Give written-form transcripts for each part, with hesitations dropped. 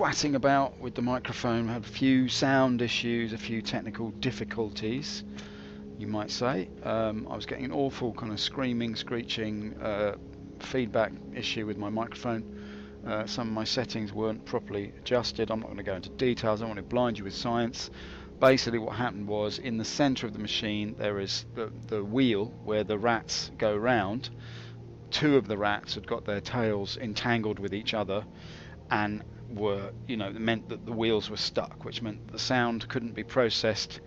twatting about with the microphone, had a few sound issues, a few technical difficulties, you might say. I was getting an awful kind of screaming, screeching feedback issue with my microphone. Some of my settings weren't properly adjusted. I'm not going to go into details, I don't want to blind you with science. Basically what happened was, in the center of the machine there is the wheel where the rats go round. Two of the rats had got their tails entangled with each other and were, it meant that the wheels were stuck, which meant the sound couldn't be processed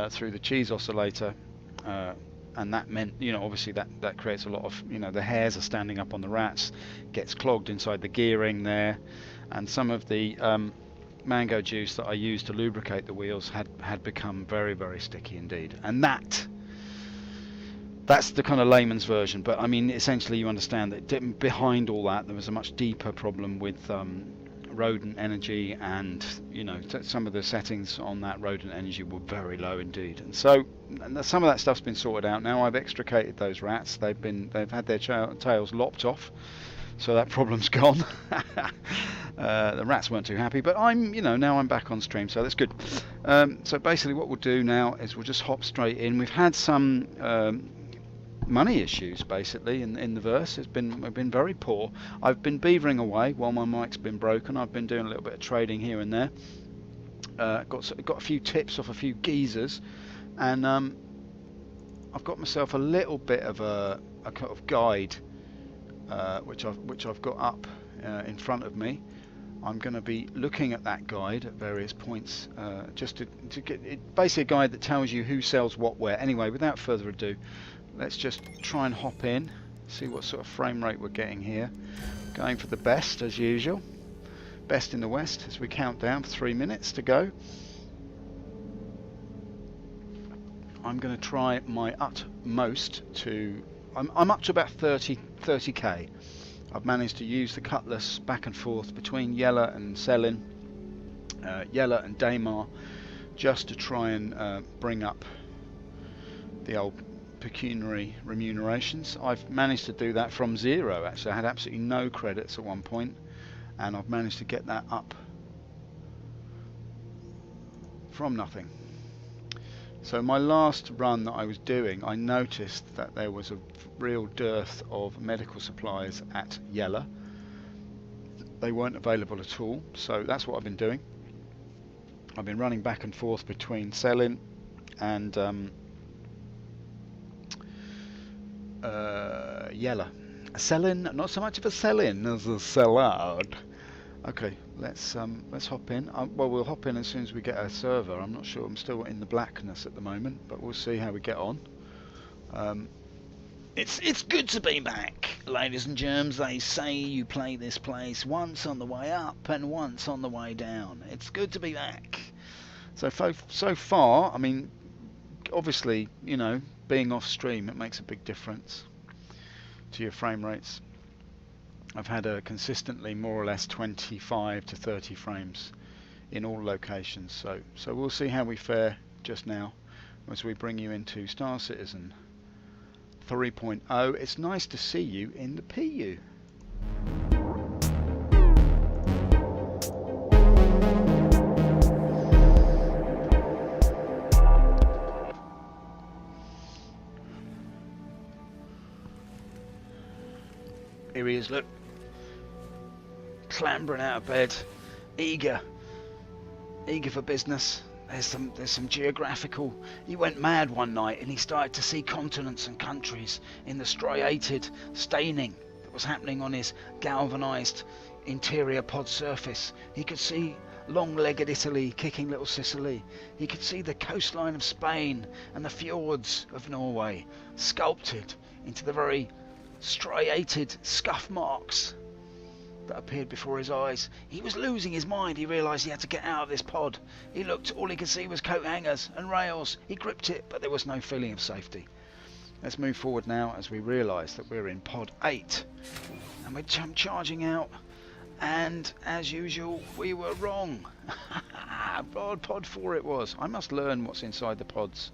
through the cheese oscillator, and that meant, obviously that creates a lot of, the hairs are standing up on the rats, gets clogged inside the gearing there, and some of the mango juice that I used to lubricate the wheels had become very, very sticky indeed. And that's the kind of layman's version, but I mean, essentially you understand that behind all that there was a much deeper problem with rodent energy, and some of the settings on that rodent energy were very low indeed. And so some of that stuff's been sorted out now. I've extricated those rats. They've had their tails lopped off, so that problem's gone. The rats weren't too happy, but now I'm back on stream, so that's good. So basically what we'll do now is we'll just hop straight in. We've had some money issues basically in the verse. I've been very poor. I've been beavering away while my mic's been broken. I've been doing a little bit of trading here and there. Got a few tips off a few geezers, and I've got myself a little bit of a kind of guide which I've got up in front of me. I'm going to be looking at that guide at various points, just to get it, basically a guide that tells you who sells what where. Anyway, without further ado, let's just try and hop in, see what sort of frame rate we're getting here. Going for the best as usual. Best in the West as we count down, 3 minutes to go. I'm going to try my utmost to... I'm up to about 30k. I've managed to use the cutlass back and forth between Yella and Selin, Yella and Daymar, just to try and bring up the old pecuniary remunerations. I've managed to do that from zero. Actually, I had absolutely no credits at one point, and I've managed to get that up from nothing. So my last run that I was doing, I noticed that there was a real dearth of medical supplies at Yella. They weren't available at all, so that's what I've been doing. I've been running back and forth between Selin and Yella. Selin, not so much of a Selin as a Sellard. Okay, let's hop in. Well, we'll hop in as soon as we get a server. I'm not sure. I'm still in the blackness at the moment, but we'll see how we get on. It's good to be back, ladies and germs. They say you play this place once on the way up and once on the way down. It's good to be back. So far, I mean, obviously, being off stream, it makes a big difference to your frame rates. I've had a consistently more or less 25 to 30 frames in all locations, so we'll see how we fare just now as we bring you into Star Citizen 3.0. It's nice to see you in the PU. Here he is, look, clambering out of bed, eager for business. There's some geographical. He went mad one night and he started to see continents and countries in the striated staining that was happening on his galvanized interior pod surface. He could see long-legged Italy kicking little Sicily. He could see the coastline of Spain and the fjords of Norway sculpted into the very striated scuff marks that appeared before his eyes. He was losing his mind. He realised he had to get out of this pod. He looked, all he could see was coat hangers and rails. He gripped it, but there was no feeling of safety. Let's move forward now as we realise that we're in pod 8 and we're charging out, and as usual we were wrong. Pod 4 it was. I must learn what's inside the pods.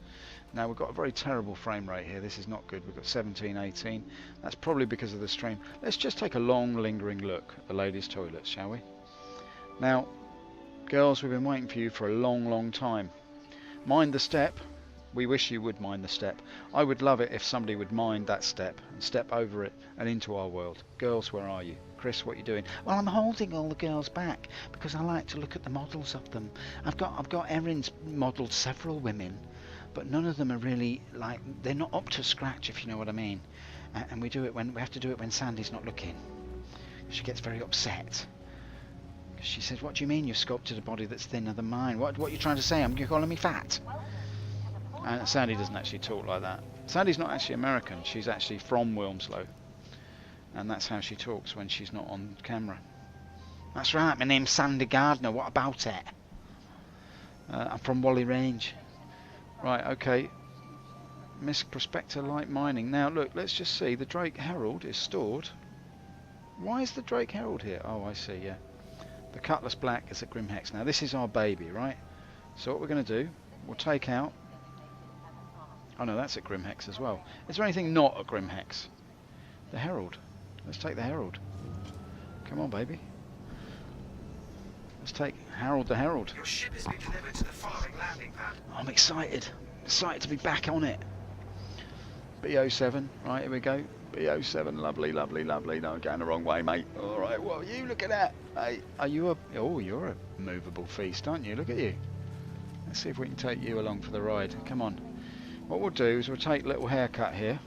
Now we've got a very terrible frame rate here. This is not good. We've got 17, 18. That's probably because of the stream. Let's just take a long lingering look at the ladies' toilets, shall we? Now, girls, we've been waiting for you for a long, long time. Mind the step. We wish you would mind the step. I would love it if somebody would mind that step and step over it and into our world. Girls, where are you? Chris, what are you doing? Well, I'm holding all the girls back because I like to look at the models of them. I've got Erin's modelled several women, but none of them are really like, they're not up to scratch, if you know what I mean. And we have to do it when Sandy's not looking. She gets very upset. She says, "What do you mean you've sculpted a body that's thinner than mine? What are you trying to say? You're calling me fat?" And Sandy doesn't actually talk like that. Sandy's not actually American. She's actually from Wilmslow. And that's how she talks when she's not on camera. That's right, my name's Sandy Gardner. What about it? I'm from Whalley Range. Right, okay. Miss Prospector Light Mining. Now, look, let's just see. The Drake Herald is stored. Why is the Drake Herald here? Oh, I see, yeah. The Cutlass Black is a Grimhex. Now, this is our baby, right? So what we're going to do, we'll take out... Oh, no, that's a Grimhex as well. Is there anything not a Grimhex? The Herald. Let's take the Herald. Come on, baby. Let's take Harold the Herald. Your ship has been delivered to the following landing pad. I'm excited. Excited to be back on it. B07. Right, here we go. B07. Lovely, lovely, lovely. No, going the wrong way, mate. All right, what are you looking at? Hey, are you a... Oh, you're a movable feast, aren't you? Look at you. Let's see if we can take you along for the ride. Come on. What we'll do is we'll take little haircut here.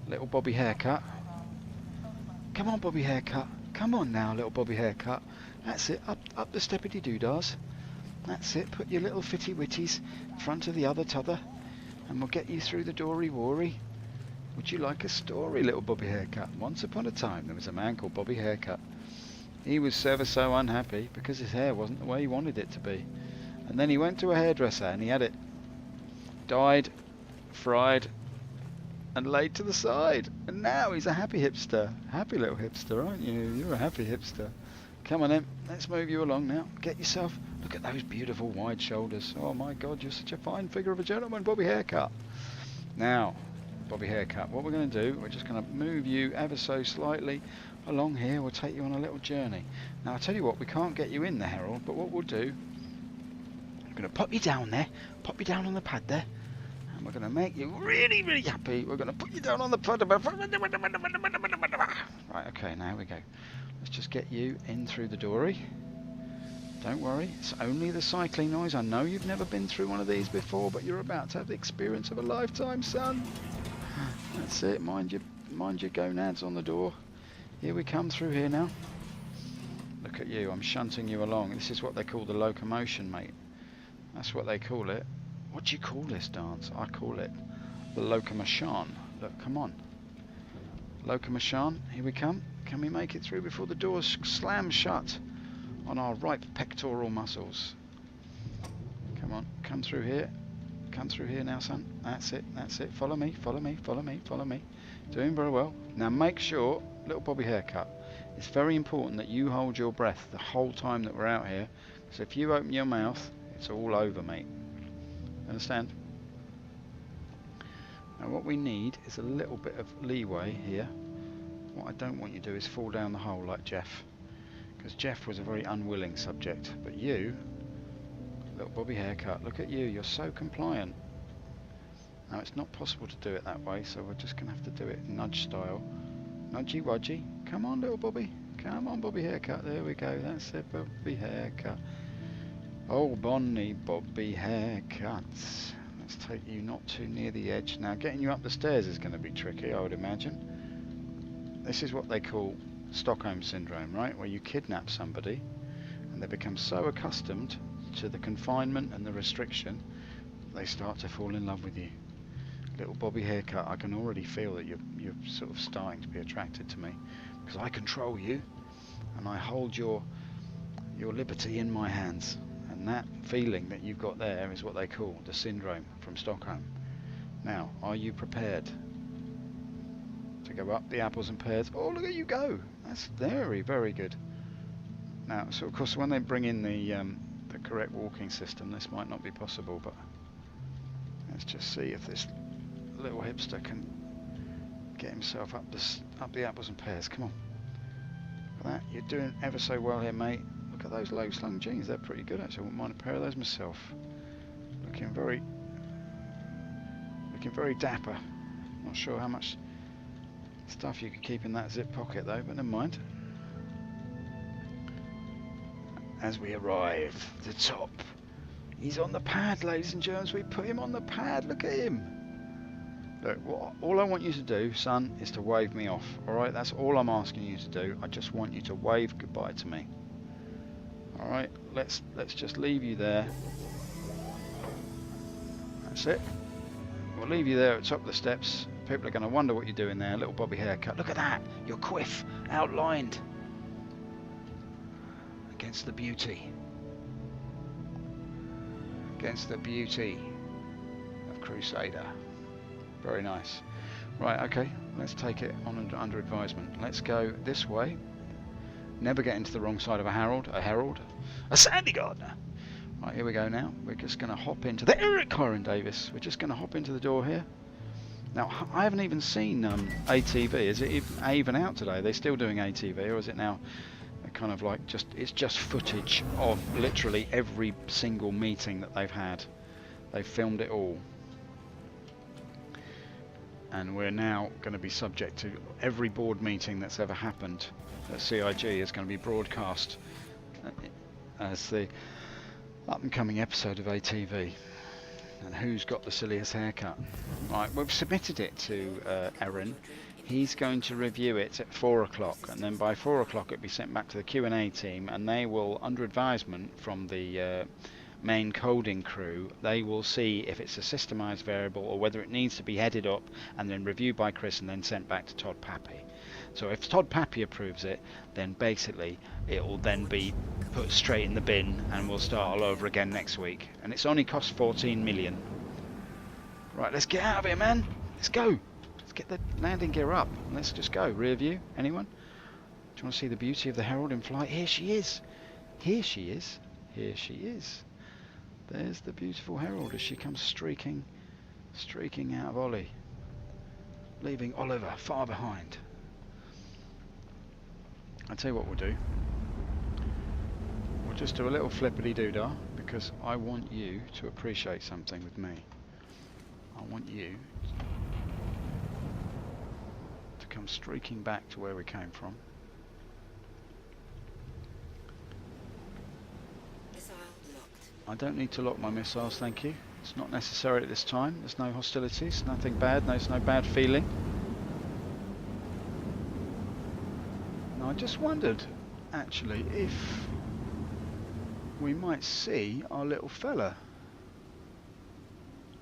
Little Bobby haircut. Come on, Bobby haircut. Come on now, little Bobby haircut. That's it. Up the steppity doodahs. That's it. Put your little fitty witties in front of the other t'other, and we'll get you through the dory wory. Would you like a story, little Bobby haircut? Once upon a time, there was a man called Bobby Haircut. He was ever so unhappy because his hair wasn't the way he wanted it to be. And then he went to a hairdresser and he had it dyed, fried, and laid to the side. And now he's a happy hipster. Happy little hipster, aren't you? You're a happy hipster. Come on then, let's move you along now. Get yourself, look at those beautiful wide shoulders. Oh my God, you're such a fine figure of a gentleman, Bobby Haircut. Now, Bobby Haircut, what we're going to do, we're just going to move you ever so slightly along here. We'll take you on a little journey. Now, I'll tell you what, we can't get you in the Herald, but what we'll do, I'm going to pop you down there, pop you down on the pad there, and we're going to make you really, really happy. We're going to put you down on the pad. Right, okay, now we go. Let's just get you in through the dory. Don't worry, it's only the cycling noise. I know you've never been through one of these before, but you're about to have the experience of a lifetime, son. That's it, mind your gonads on the door. Here we come through here now. Look at you, I'm shunting you along. This is what they call the locomotion, mate. That's what they call it. What do you call this dance? I call it the locomotion. Look, come on. Locomotion, here we come. Can we make it through before the doors slam shut on our right pectoral muscles? Come on, come through here. Come through here now, son. That's it, that's it. Follow me, follow me, follow me, follow me. Doing very well. Now make sure, little Bobby Haircut, it's very important that you hold your breath the whole time that we're out here. So if you open your mouth, it's all over, mate. Understand? Now what we need is a little bit of leeway here. What I don't want you to do is fall down the hole like Jeff, because Jeff was a very unwilling subject. But you, little Bobby Haircut, look at you, you're so compliant. Now it's not possible to do it that way, so we're just going to have to do it nudge style. Nudgy wudgy. Come on, little Bobby. Come on, Bobby Haircut. There we go. That's it, Bobby Haircut. Oh, Bonnie Bobby Haircut. Let's take you not too near the edge. Now getting you up the stairs is going to be tricky, I would imagine. This is what they call Stockholm Syndrome, right? Where you kidnap somebody and they become so accustomed to the confinement and the restriction, they start to fall in love with you. Little Bobby Haircut, I can already feel that you're sort of starting to be attracted to me, because I control you and I hold your liberty in my hands. And that feeling that you've got there is what they call the syndrome from Stockholm. Now, are you prepared to go up the apples and pears? Oh, look at you go. That's very, very good. Now, so of course, when they bring in the correct walking system, this might not be possible, but let's just see if this little hipster can get himself up the apples and pears. Come on. Look at that. You're doing ever so well here, mate. look at those low slung jeans. They're pretty good actually. I wouldn't mind a pair of those myself. Looking very dapper. Not sure how much stuff you could keep in that zip pocket though, but never mind. As we arrive at the top, he's on the pad, ladies and gents. We put him on the pad. Look at him. Look, all I want you to do, son, is to wave me off. Alright, that's all I'm asking you to do. I just want you to wave goodbye to me. Alright, let's just leave you there. That's it. We'll leave you there at the top of the steps. People are going to wonder what you're doing there. Little bobby haircut. Look at that. Your quiff outlined against the beauty. Against the beauty of Crusader. Very nice. Right, okay. Let's take it on under advisement. Let's go this way. Never get into the wrong side of a herald. A Sandy Gardner. Right, here we go now. We're just going to hop into the Eric Corin Davis. We're just going to hop into the door here. Now, I haven't even seen ATV. Is it even out today? Are they still doing ATV, or is it now kind of like it's just footage of literally every single meeting that they've had? They've filmed it all. And we're now going to be subject to every board meeting that's ever happened at CIG is going to be broadcast as the up and coming episode of ATV. And who's got the silliest haircut? Right, we've submitted it to Erin. He's going to review it at 4 o'clock, and then by 4 o'clock it'll be sent back to the Q&A team, and they will, under advisement from the main coding crew, they will see if it's a systemized variable or whether it needs to be headed up and then reviewed by Chris and then sent back to Todd Pappy. So if Todd Pappy approves it, then basically it will then be put straight in the bin and we'll start all over again next week. And it's only cost 14 million. Right, let's get out of here, man. Let's go. Let's get the landing gear up. Let's just go. Rear view. Anyone? Do you want to see the beauty of the Herald in flight? Here she is. Here she is. Here she is. There's the beautiful Herald as she comes streaking out of Ollie, leaving Oliver far behind. I'll tell you what we'll do. We'll just do a little flippity-doo-dah because I want you to appreciate something with me. I want you to come streaking back to where we came from. I don't need to lock my missiles, thank you. It's not necessary at this time. There's no hostilities, nothing bad, there's no bad feeling. Now I just wondered, actually, if we might see our little fella.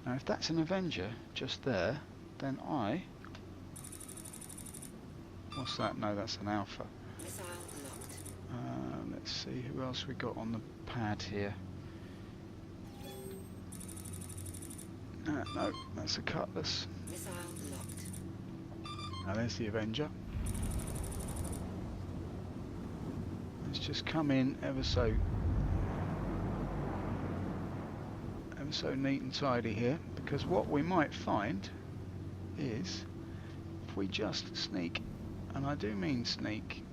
Now if that's an Avenger just there, then what's that? No, that's an Alpha. Let's see who else we got on the pad here. No, that's a Cutlass. Now there's the Avenger. Let's just come in ever so neat and tidy here, because what we might find is if we just sneak, and I do mean sneak,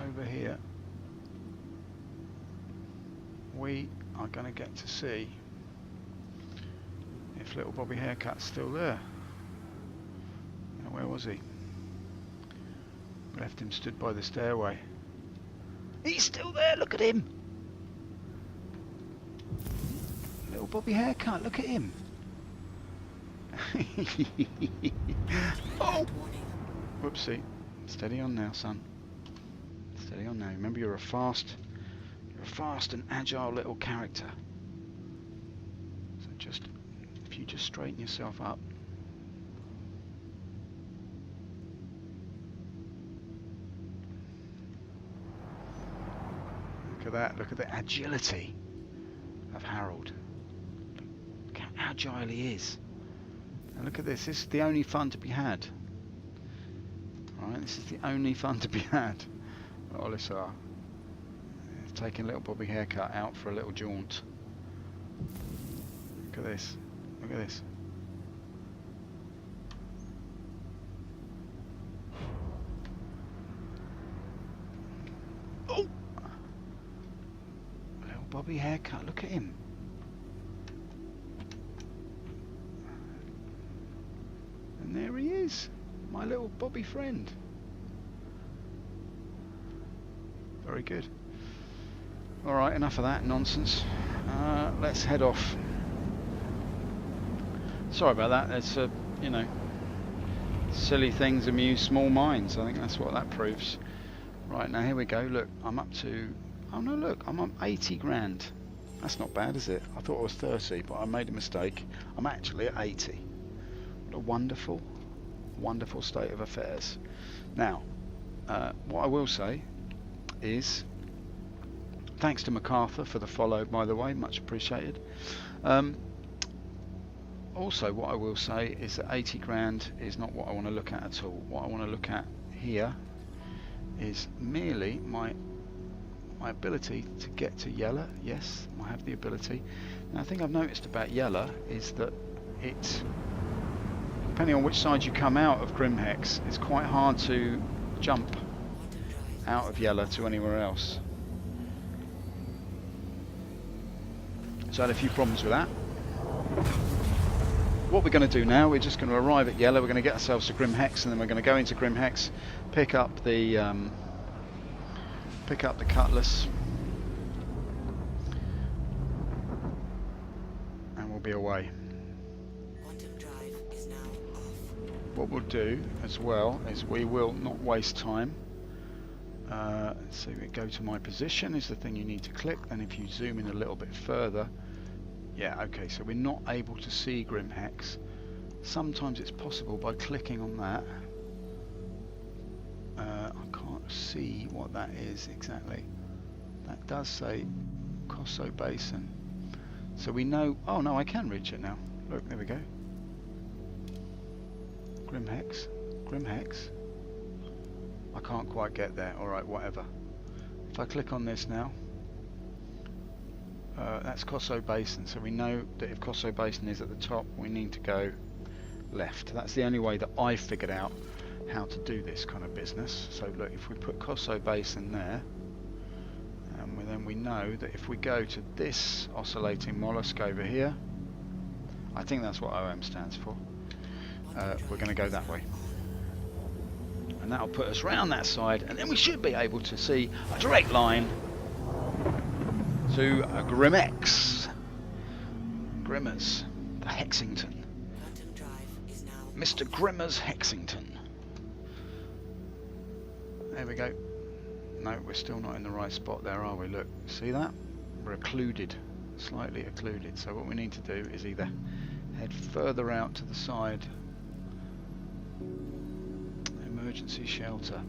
over here, we are going to get to see if little Bobby Haircut's still there. Now, where was he? Left him stood by the stairway. He's still there, look at him! Little Bobby Haircut, look at him! Oh! Whoopsie. Steady on now, son. Steady on now. Remember, you're a fast and agile little character. So if you just straighten yourself up. Look at that, look at the agility of Harold. Look how agile he is. And look at this, this is the only fun to be had. Alright, this is the only fun to be had. Olisar. Taking little Bobby Haircut out for a little jaunt. Look at this. Look at this. Bobby haircut. Look at him. And there he is, my little Bobby friend. Very good. Alright, enough of that nonsense. Let's head off. Sorry about that. It's you know, silly things amuse small minds. I think that's what that proves. Right, now here we go. Look, I'm up to... Oh no, look, I'm on 80 grand. That's not bad, is it? I thought it was 30, but I made a mistake. I'm actually at 80. What a wonderful, wonderful state of affairs. Now, what I will say is, thanks to MacArthur for the follow, by the way, much appreciated. Also, what I will say is that 80 grand is not what I want to look at all. What I want to look at here is merely my ability to get to Yella. Yes, I have the ability. Now, the thing I've noticed about Yella is that it, depending on which side you come out of Grimhex, it's quite hard to jump out of Yella to anywhere else. So I had a few problems with that. What we're going to do now, we're just going to arrive at Yella, we're going to get ourselves to Grimhex, and then we're going to go into Grimhex, pick up the cutlass, and we'll be away. What we'll do as well is we will not waste time. So we go to my position is the thing you need to click, then if you zoom in a little bit further, yeah, okay, so we're not able to see Grimhex. Sometimes it's possible by clicking on that. I can't see what that is exactly. That does say Cosso Basin. So we know, oh no, I can reach it now. Look, there we go. Grimhex, Grimhex. I can't quite get there, alright, whatever. If I click on this now, that's Cosso Basin, so we know that if Cosso Basin is at the top, we need to go left. That's the only way that I've figured out how to do this kind of business. So look, if we put Cosso Basin there, then we know that if we go to this oscillating mollusk over here, I think that's what OM stands for, we're going to go that way. And that'll put us round that side, and then we should be able to see a direct line to Grimhex. Grimmers, the Hexington. Mr. Grimmer's Hexington. There we go. No, we're still not in the right spot there, are we? Look, see that? We're occluded, slightly occluded. So what we need to do is either head further out to the side. Emergency shelter.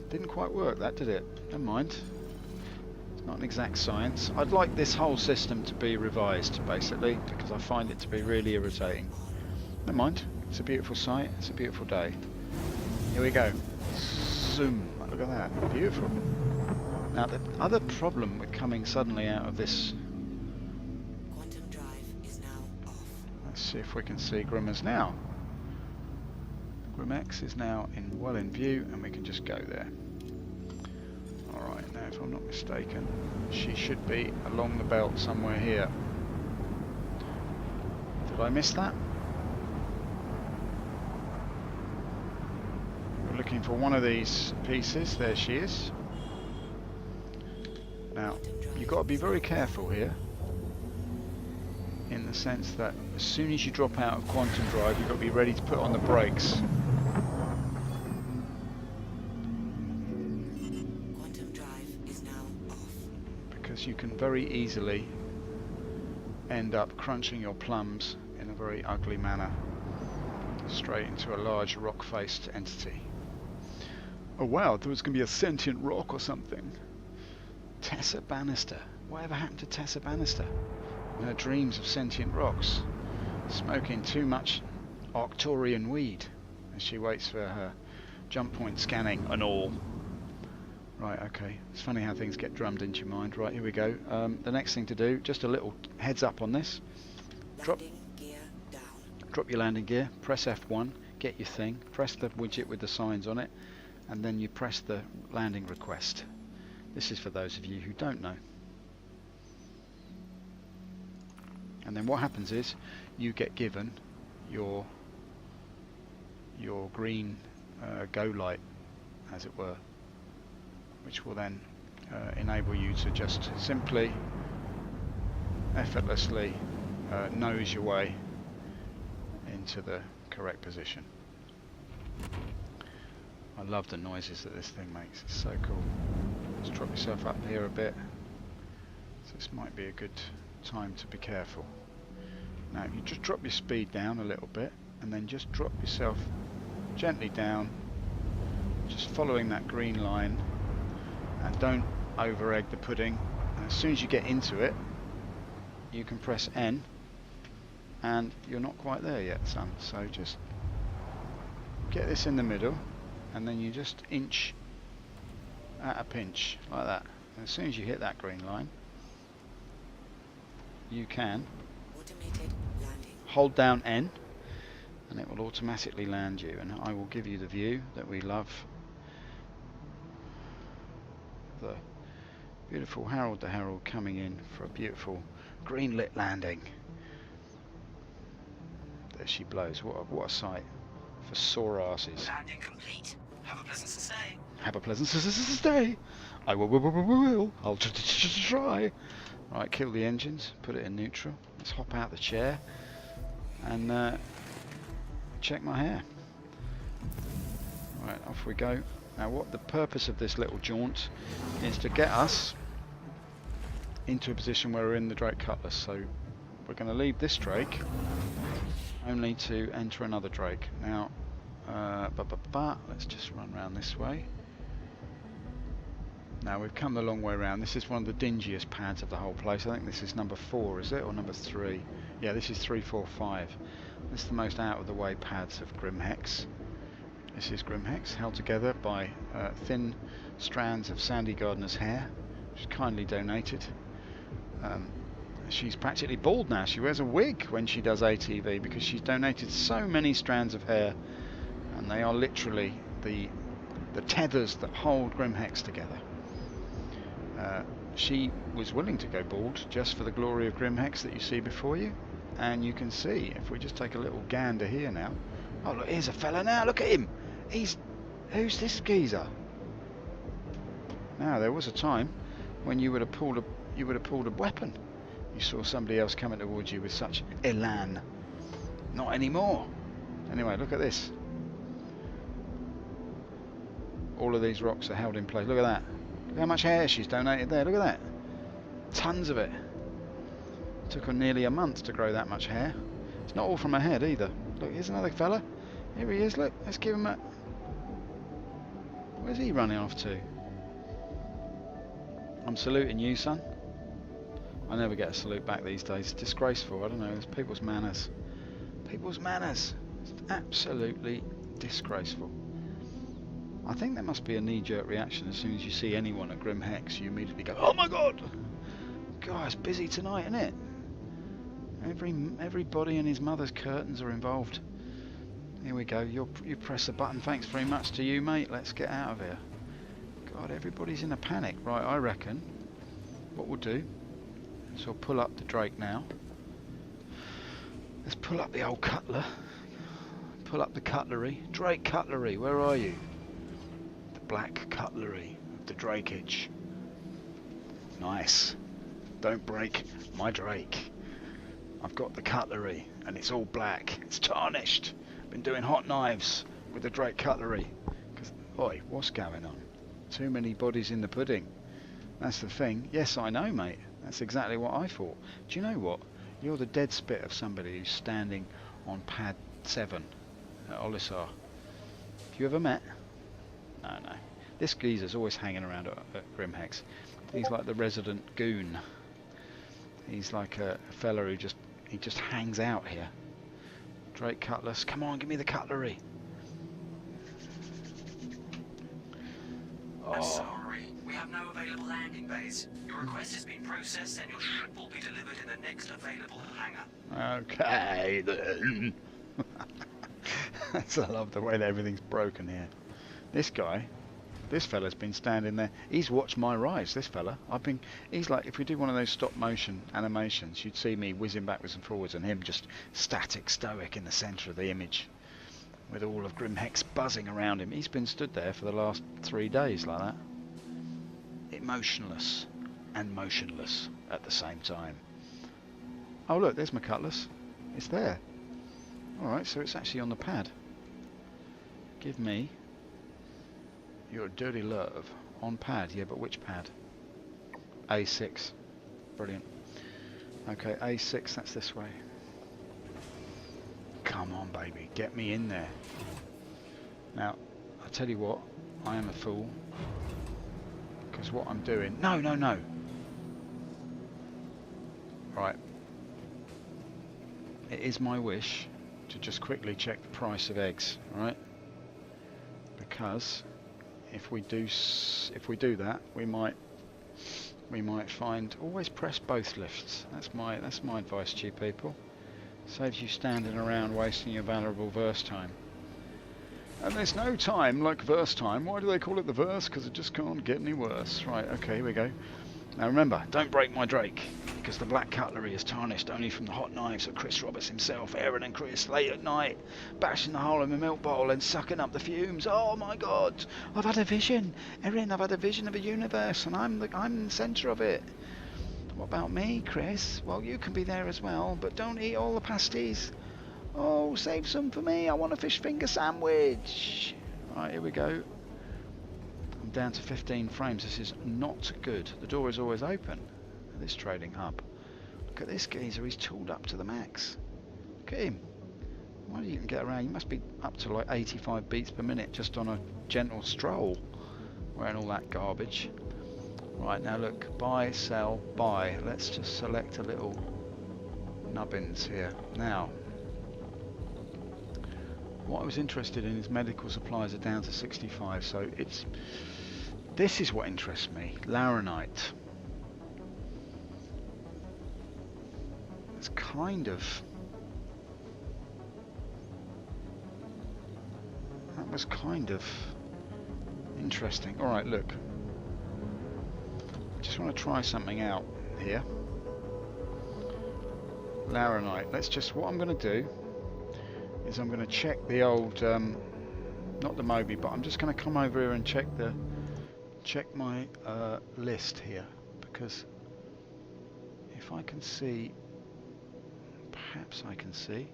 Didn't quite work that, did it? Never mind. It's not an exact science. I'd like this whole system to be revised, basically, because I find it to be really irritating. Never mind. It's a beautiful sight. It's a beautiful day. Here we go. Zoom. Look at that. Beautiful. Now, the other problem with coming suddenly out of this... Quantum drive is now off. Let's see if we can see Grimmers now. Grimhex is now well in view, and we can just go there. Alright, now if I'm not mistaken, she should be along the belt somewhere here. Did I miss that? We're looking for one of these pieces. There she is. Now, you've got to be very careful here, in the sense that as soon as you drop out of quantum drive, you've got to be ready to put on the brakes. You can very easily end up crunching your plums in a very ugly manner straight into a large rock-faced entity. Oh wow, there was going to be a sentient rock or something. Tessa Bannister. Whatever happened to Tessa Bannister? In her dreams of sentient rocks, smoking too much Arcturian weed as she waits for her jump point scanning and all. Right, okay. It's funny how things get drummed into your mind. Right, here we go. The next thing to do, just a little heads up on this. Drop your landing gear, press F1, get your thing, press the widget with the signs on it, and then you press the landing request. This is for those of you who don't know. And then what happens is you get given your green go light, as it were, which will then enable you to just simply, effortlessly nose your way into the correct position. I love the noises that this thing makes. It's so cool. Just drop yourself up here a bit. So this might be a good time to be careful. Now you just drop your speed down a little bit and then just drop yourself gently down, just following that green line, and don't over egg the pudding. And as soon as you get into it, you can press N, and you're not quite there yet, son, so just get this in the middle and then you just inch at a pinch like that, and as soon as you hit that green line you can Automated landing. hold down N and it will automatically land you, and I will give you the view that we love, the beautiful Harold the Herald coming in for a beautiful green lit landing. There she blows. What a sight for sore asses. Landing complete. Have a pleasant stay. Have a pleasant stay. I will. I'll try. Right, kill the engines. Put it in neutral. Let's hop out the chair and check my hair. Right, off we go. Now, what the purpose of this little jaunt is to get us into a position where we're in the Drake Cutlass. So we're going to leave this Drake only to enter another Drake. Now, let's just run around this way. Now we've come the long way around. This is one of the dingiest pads of the whole place. I think this is number 4, is it, or number 3? Yeah, this is 3, 4, 5. This is the most out of the way pads of Grimhex. This is Grimhex, held together by thin strands of Sandy Gardner's hair, which is kindly donated. She's practically bald now. She wears a wig when she does ATV because she's donated so many strands of hair, and they are literally the tethers that hold Grimhex together. She was willing to go bald just for the glory of Grimhex that you see before you, and you can see, if we just take a little gander here now. Oh look, here's a fella now, look at him. Who's this geezer? Now there was a time when you would have pulled a weapon. You saw somebody else coming towards you with such elan. Not anymore. Anyway, look at this. All of these rocks are held in place. Look at that. Look how much hair she's donated there. Look at that. Tons of it. Took her nearly a month to grow that much hair. It's not all from her head either. Look, here's another fella. Here he is, look. Let's give him a... Where's he running off to? I'm saluting you, son. I never get a salute back these days. It's disgraceful. I don't know. It's people's manners. People's manners. It's absolutely disgraceful. I think there must be a knee-jerk reaction as soon as you see anyone at Grimhex. You immediately go, "Oh my God! God, it's busy tonight, isn't it?" Everybody and his mother's curtains are involved. Here we go. You press the button. Thanks very much to you, mate. Let's get out of here. God, everybody's in a panic. Right, I reckon what we'll do is we'll pull up the Drake now. Let's pull up the old cutler. Pull up the cutlery. Drake cutlery, where are you? The black cutlery of the Drakeage. Nice. Don't break my Drake. I've got the cutlery and it's all black. It's tarnished. Been doing hot knives with the Drake cutlery. Oi, what's going on? Too many bodies in the pudding. That's the thing. Yes, I know, mate. That's exactly what I thought. Do you know what? You're the dead spit of somebody who's standing on pad 7 at Olisar. Have you ever met? No. This geezer's always hanging around at Grimhex. He's like the resident goon. He's like a fella who just hangs out here. Drake Cutlass, come on, give me the cutlery. I'm sorry, we have no available landing bays. Your request has been processed and your ship will be delivered in the next available hangar. Okay then. I love the way that everything's broken here. This guy This fella's been standing there. He's watched my rise, this fella. He's like, if we do one of those stop motion animations, you'd see me whizzing backwards and forwards and him just static, stoic in the centre of the image, with all of Grimhex buzzing around him. He's been stood there for the last 3 days like that. Emotionless and motionless at the same time. Oh look, there's my cutlass. It's there. Alright, so it's actually on the pad. Give me your dirty love. On pad, yeah, but which pad? A6. Brilliant. Okay, A6, that's this way. Come on, baby, get me in there. Now, I tell you what, I am a fool. Because what I'm doing... No, no, no! Right. It is my wish to just quickly check the price of eggs, right? Because if we do that, we might find, always press both lifts. That's my advice to you people. Saves you standing around wasting your valuable verse time. And there's no time like verse time. Why do they call it the verse? Because it just can't get any worse. Right, okay, here we go. Now remember, don't break my Drake, because the black cutlery is tarnished only from the hot knives of Chris Roberts himself, Aaron and Chris, late at night, bashing the hole in my milk bottle and sucking up the fumes. Oh my God, I've had a vision, Erin, I've had a vision of a universe, and I'm the centre of it. What about me, Chris? Well, you can be there as well, but don't eat all the pasties. Oh, save some for me, I want a fish finger sandwich. Right, here we go. I'm down to 15 frames. This is not good. The door is always open at this trading hub. Look at this geezer, he's tooled up to the max. Look at him. Why do you even get around? You must be up to like 85 beats per minute just on a gentle stroll, wearing all that garbage. Right, now look, buy, sell, buy. Let's just select a little nubbins here. Now, what I was interested in is medical supplies are down to 65, so this is what interests me. Laranite. It's kind of... That was kind of interesting. Alright, look. I just want to try something out here. Laranite. Let's just... What I'm going to do is I'm going to check the old... not the Moby, but I'm just going to come over here and check my list here, because if I can see, perhaps I can see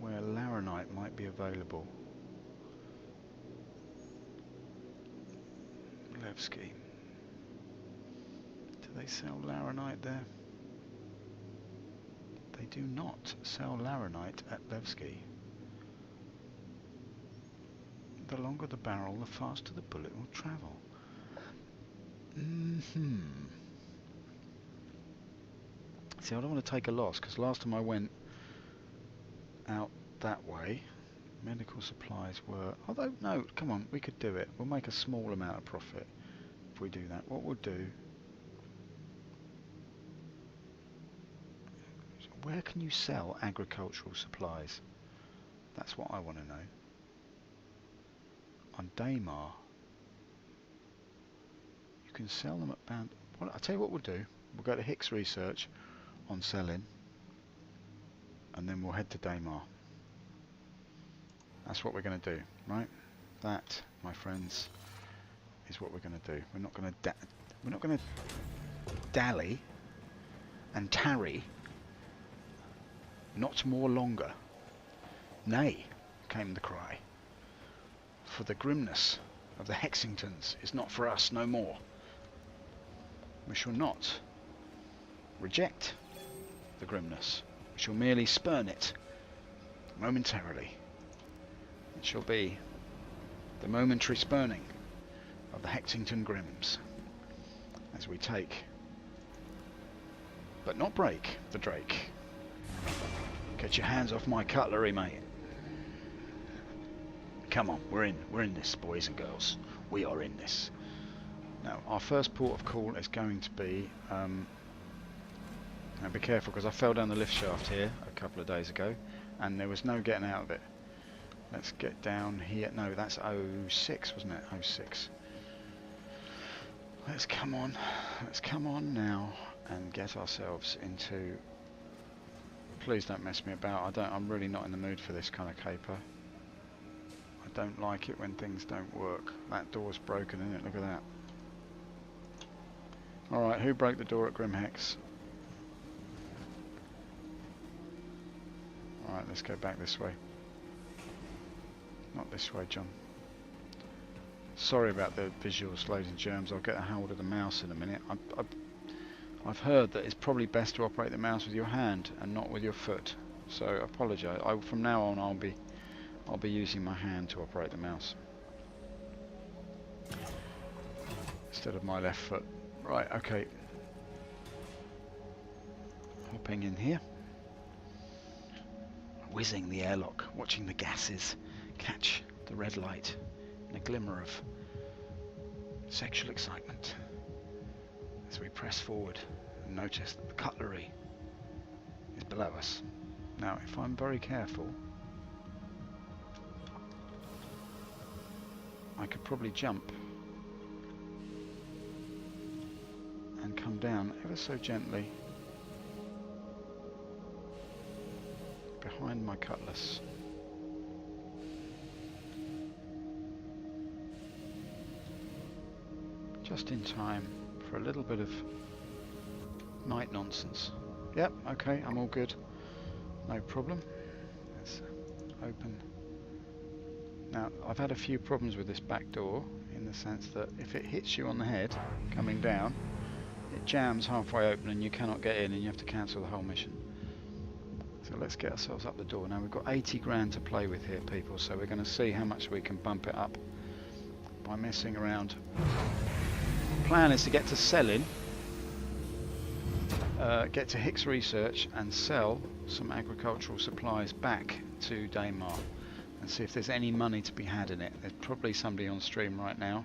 where Laranite might be available. Levski. Do they sell Laranite there? They do not sell Laranite at Levski. The longer the barrel, the faster the bullet will travel. See, I don't want to take a loss, because last time I went out that way, medical supplies were... Although, no, come on, we could do it. We'll make a small amount of profit if we do that. What we'll do... Where can you sell agricultural supplies? That's what I want to know. On Daymar, you can sell them at Bound. Well, I'll tell you what we'll do. We'll go to Hicks Research on selling, and then we'll head to Daymar. That's what we're going to do, right? That, my friends, is what we're going to do. We're not going to dally and tarry. Not more longer. Nay, came the cry. For the grimness of the Hexingtons is not for us no more. We shall not reject the grimness. We shall merely spurn it momentarily. It shall be the momentary spurning of the Hexington Grims as we take, but not break, the Drake. Get your hands off my cutlery, mate. Come on, we're in this, boys and girls. We are in this. Now, our first port of call is going to be... now be careful, because I fell down the lift shaft here a couple of days ago, and there was no getting out of it. Let's get down here. No, that's 06, wasn't it? 06. Let's come on. Let's come on now and get ourselves into... Please don't mess me about. I'm really not in the mood for this kind of caper. I don't like it when things don't work. That door's broken, isn't it? Look at that. Alright, who broke the door at Grimhex? Alright, let's go back this way. Not this way, John. Sorry about the visuals, ladies and germs. I'll get a hold of the mouse in a minute. I've heard that it's probably best to operate the mouse with your hand and not with your foot. So I apologise. From now on, I'll be using my hand to operate the mouse instead of my left foot. Right. Okay. Hopping in here. Whizzing the airlock, watching the gases catch the red light in a glimmer of sexual excitement as we press forward and notice that the cutlery is below us. Now, if I'm very careful, I could probably jump and come down ever so gently behind my cutlass. Just in time for a little bit of night nonsense. Yep, okay, I'm all good. No problem. Let's open. Now, I've had a few problems with this back door in the sense that if it hits you on the head coming down, it jams halfway open and you cannot get in and you have to cancel the whole mission. So let's get ourselves up the door. Now we've got 80 grand to play with here, people, so we're going to see how much we can bump it up by messing around. The plan is to get to selling, get to Hicks Research and sell some agricultural supplies back to Daymar and see if there's any money to be had in it. There's probably somebody on stream right now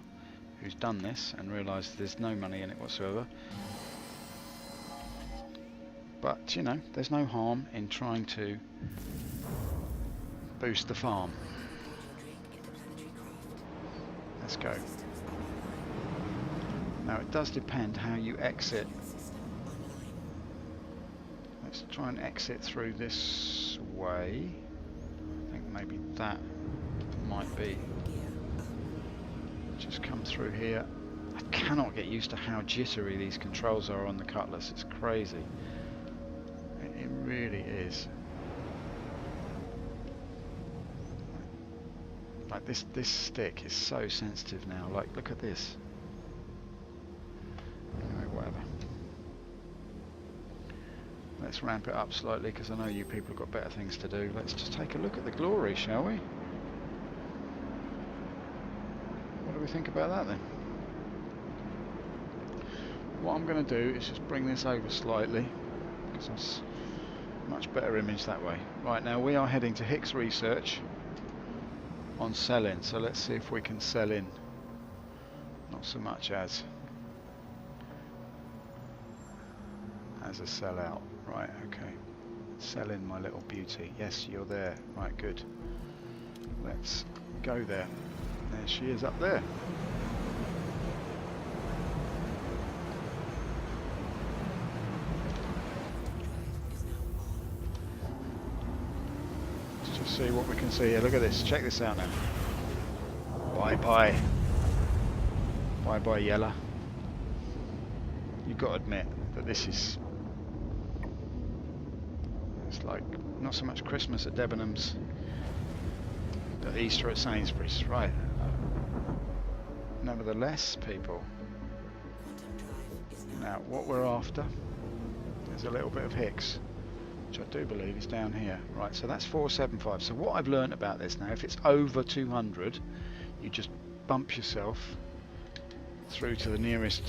who's done this and realised there's no money in it whatsoever. But, you know, there's no harm in trying to boost the farm. Let's go. Now, it does depend how you exit. Let's try and exit through this way. I think maybe that might be. Just come through here. I cannot get used to how jittery these controls are on the Cutlass. It's crazy. It really is. Like this stick is so sensitive now. Like, look at this. Anyway, whatever. Let's ramp it up slightly because I know you people have got better things to do. Let's just take a look at the glory, shall we? What do we think about that then? What I'm going to do is just bring this over slightly because it's a much better image that way. Right, now we are heading to Hicks Research on sell-in, so let's see if we can sell in. Not so much as a sell-out. Right, okay. Sell in, my little beauty. Yes, you're there. Right, good. Let's go there. There she is up there. Let's just see what we can see here. Look at this. Check this out now. Bye-bye. Bye-bye, Yella. You've got to admit that this is... It's like not so much Christmas at Debenhams, but Easter at Sainsbury's, right? Nevertheless, people, now what we're after is a little bit of Hicks, which I do believe is down here. Right, so that's 475. So what I've learned about this now, if it's over 200, you just bump yourself through to the nearest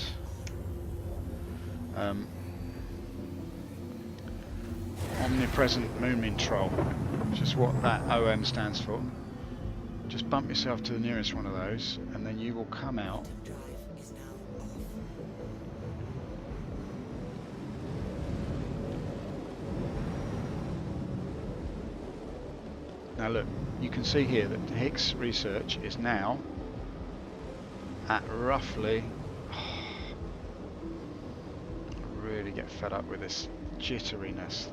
omnipresent Moomin troll, which is what that OM stands for. Just bump yourself to the nearest one of those and then you will come out Now look, you can see here that Hicks research is now at roughly, I really get fed up with this jitteriness.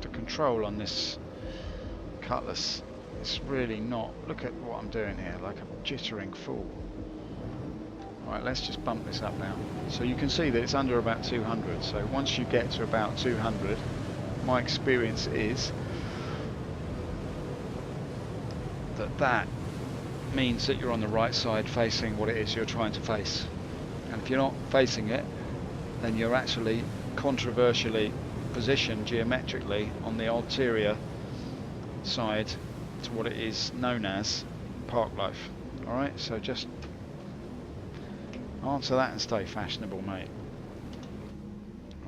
The control on this cutlass is really not, look at what I'm doing here, like a jittering fool. Right, let's just bump this up now. So you can see that it's under about 200, so once you get to about 200, my experience is that means that you're on the right side facing what it is you're trying to face. And if you're not facing it, then you're actually controversially positioned geometrically on the ulterior side to what it is known as park life. Alright, so just answer that and stay fashionable, mate.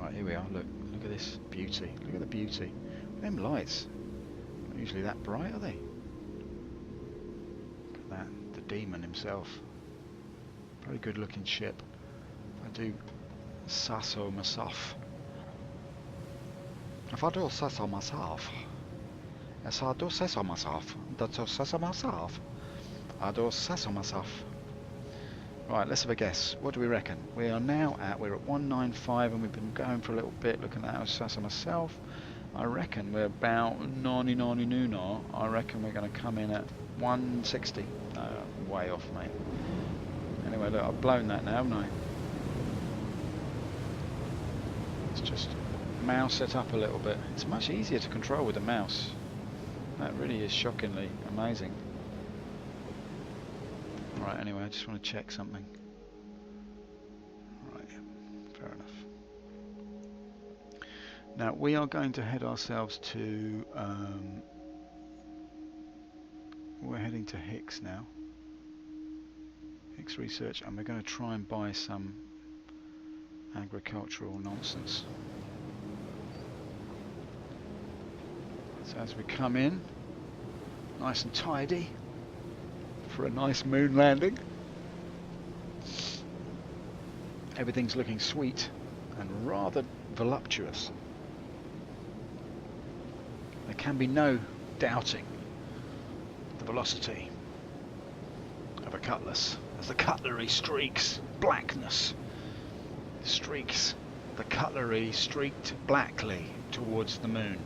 Right, here we are, look at this beauty, look at the beauty. Them lights, not usually that bright, are they? That, the demon himself. Very good looking ship. If I do sasso myself. If I do sasso myself. Yes, I do sasso myself. I do sasso myself. I do sasso myself. Right, let's have a guess. What do we reckon? We're at 195 and we've been going for a little bit looking at our sasso myself. I reckon we're about 99 Nuna. I reckon we're going to come in at 160. Way off, mate. Anyway, look, I've blown that now, haven't I? Let's just mouse it up a little bit. It's much easier to control with a mouse. That really is shockingly amazing. Right, anyway, I just want to check something. Right, fair enough. Now, we are going to head ourselves to... we're heading to Hicks now. Hicks Research, and we're going to try and buy some agricultural nonsense. So as we come in, nice and tidy for a nice moon landing. Everything's looking sweet and rather voluptuous. There can be no doubting the velocity of a cutlass as the cutlery streaks blackness. The cutlery streaked blackly towards the moon,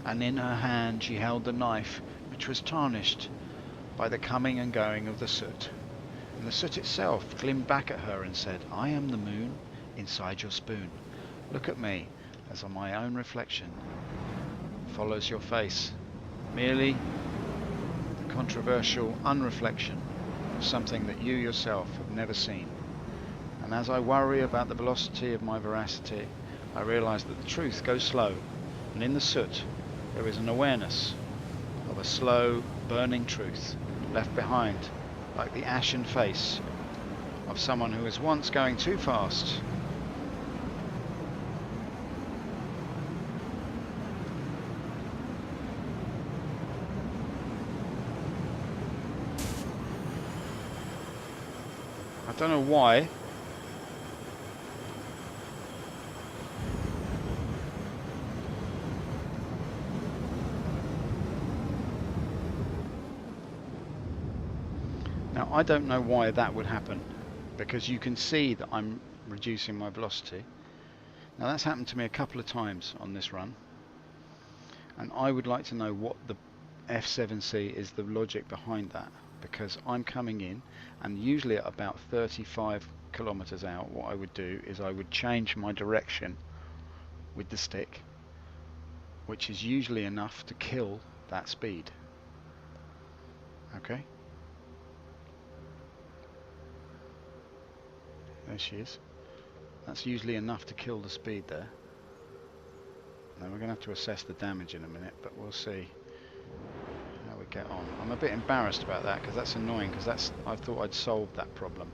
and in her hand she held the knife which was tarnished by the coming and going of the soot. And the soot itself gleamed back at her and said, I am the moon inside your spoon. Look at me as on my own reflection follows your face, merely the controversial unreflection of something that you yourself have never seen. And as I worry about the velocity of my veracity, I realize that the truth goes slow, and in the soot there is an awareness of a slow, burning truth left behind, like the ashen face of someone who was once going too fast. I don't know why. Now, I don't know why that would happen, because you can see that I'm reducing my velocity. Now, that's happened to me a couple of times on this run, and I would like to know what the F7C is, the logic behind that, because I'm coming in, and usually at about 35 kilometers out, what I would do is I would change my direction with the stick, which is usually enough to kill that speed. Okay? There she is. That's usually enough to kill the speed there. Now we're going to have to assess the damage in a minute, but we'll see how we get on. I'm a bit embarrassed about that because that's annoying, because I thought I'd solved that problem.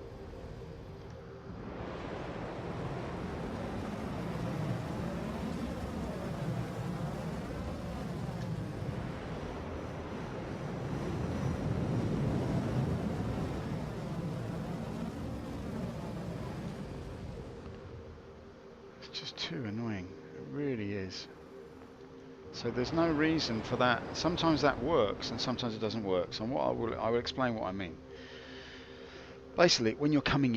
It's just too annoying. It really is. So there's no reason for that. Sometimes that works and sometimes it doesn't work. So what I will explain what I mean. Basically, when you're coming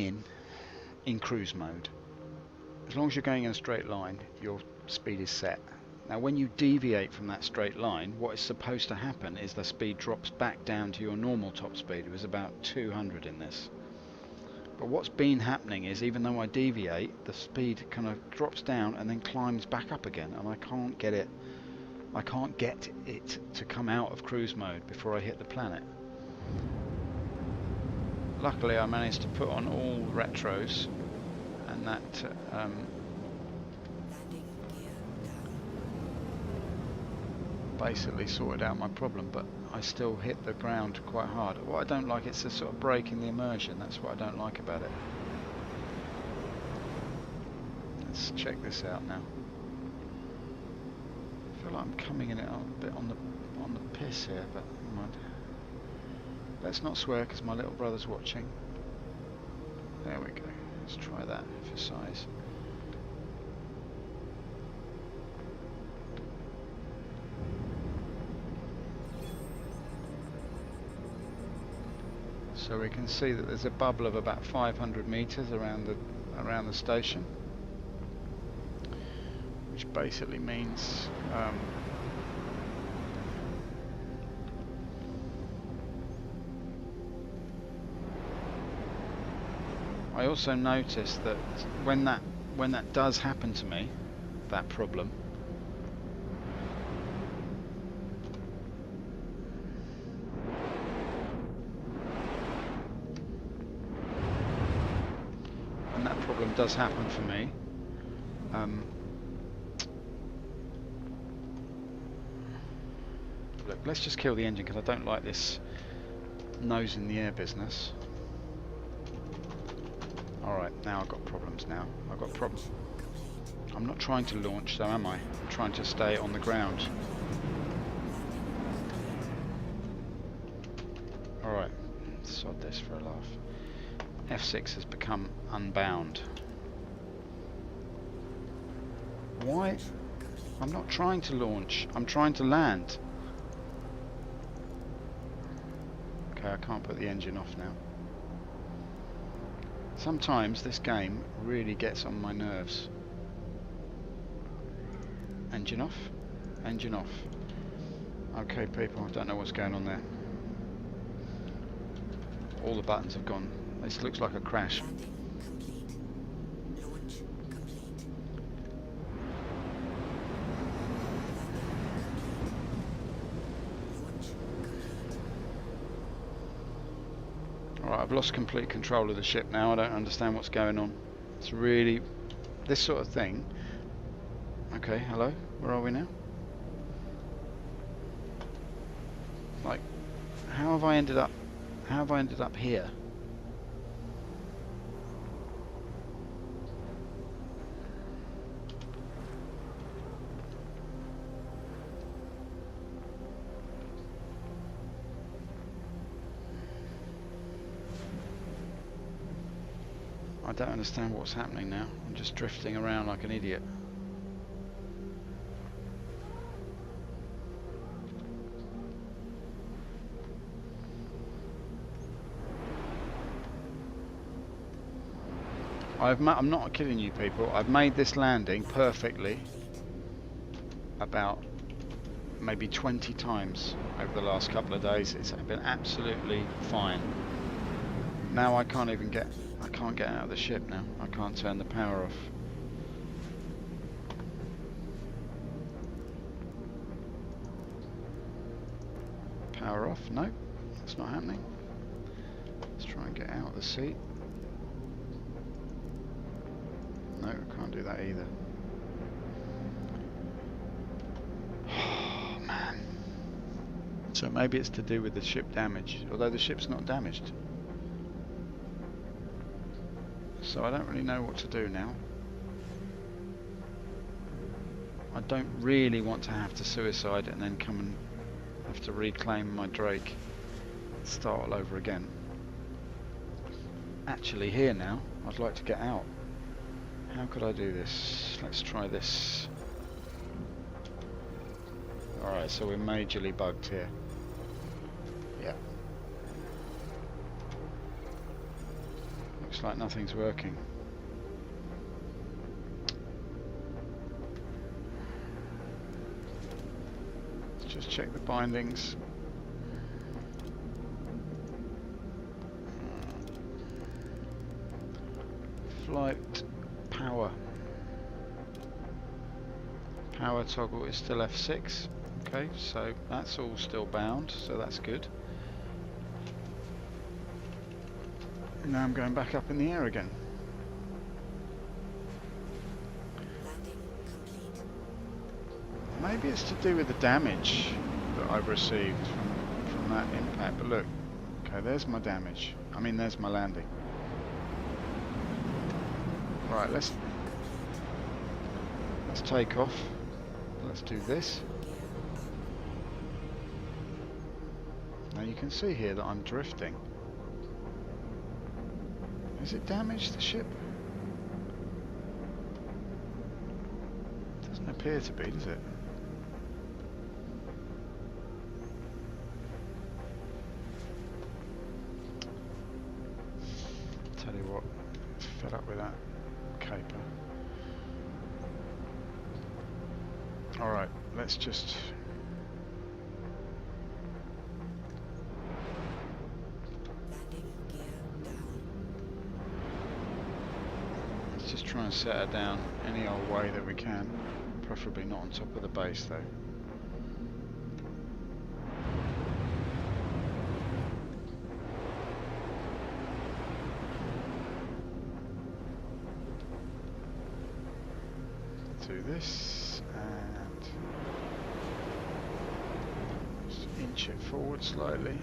in cruise mode, as long as you're going in a straight line, your speed is set. Now when you deviate from that straight line, what is supposed to happen is the speed drops back down to your normal top speed. It was about 200 in this. But what's been happening is, even though I deviate, the speed kind of drops down and then climbs back up again, and I can't get it to come out of cruise mode before I hit the planet. Luckily I managed to put on all retros, and that basically sorted out my problem, but I still hit the ground quite hard. What I don't like, it's a sort of break in the immersion. That's what I don't like about it. Let's check this out now. I feel like I'm coming in it a bit on the piss here, but never mind. Let's not swear because my little brother's watching. There we go. Let's try that for size. So we can see that there's a bubble of about 500 meters around the station, which basically means I also noticed that when that does happen to me, that problem, does happen for me, look, let's just kill the engine because I don't like this nose in the air business. Alright, now I've got problems now. I've got problems. I'm not trying to launch, so am I? I'm trying to stay on the ground. Alright, sod this for a laugh. F6 has become unbound. Why? I'm not trying to launch, I'm trying to land. Okay, I can't put the engine off now. Sometimes this game really gets on my nerves. Engine off? Engine off. Okay people, I don't know what's going on there. All the buttons have gone. This looks like a crash. Alright, I've lost complete control of the ship now. I don't understand what's going on. It's really this sort of thing. Okay, hello, where are we now? Like, how have I ended up here? I don't understand what's happening now. I'm just drifting around like an idiot. I'm not kidding you people, I've made this landing perfectly about maybe 20 times over the last couple of days. It's been absolutely fine. Now I can't get out of the ship now. I can't turn the power off. Power off? No, that's not happening. Let's try and get out of the seat. No, I can't do that either. Oh man. So maybe it's to do with the ship damage, although the ship's not damaged. So I don't really know what to do now. I don't really want to have to suicide and then come and have to reclaim my Drake. Start all over again. Actually here now, I'd like to get out. How could I do this? Let's try this. Alright, so we're majorly bugged here. Yeah. Looks like nothing's working. Let's just check the bindings. Flight power. Power toggle is still F6. Okay, so that's all still bound, so that's good. Now I'm going back up in the air again. Landing complete. Maybe it's to do with the damage that I've received from that impact, but look, okay, there's my damage. I mean, there's my landing. Right, let's take off. Let's do this. Now you can see here that I'm drifting. Has it damaged the ship? Doesn't appear to be, does it? Tell you what, fed up with that caper. Alright, let's just... Landing gear down. Let's just try and set her down any old way that we can. Preferably not on top of the base though. Do this and just inch it forward slightly.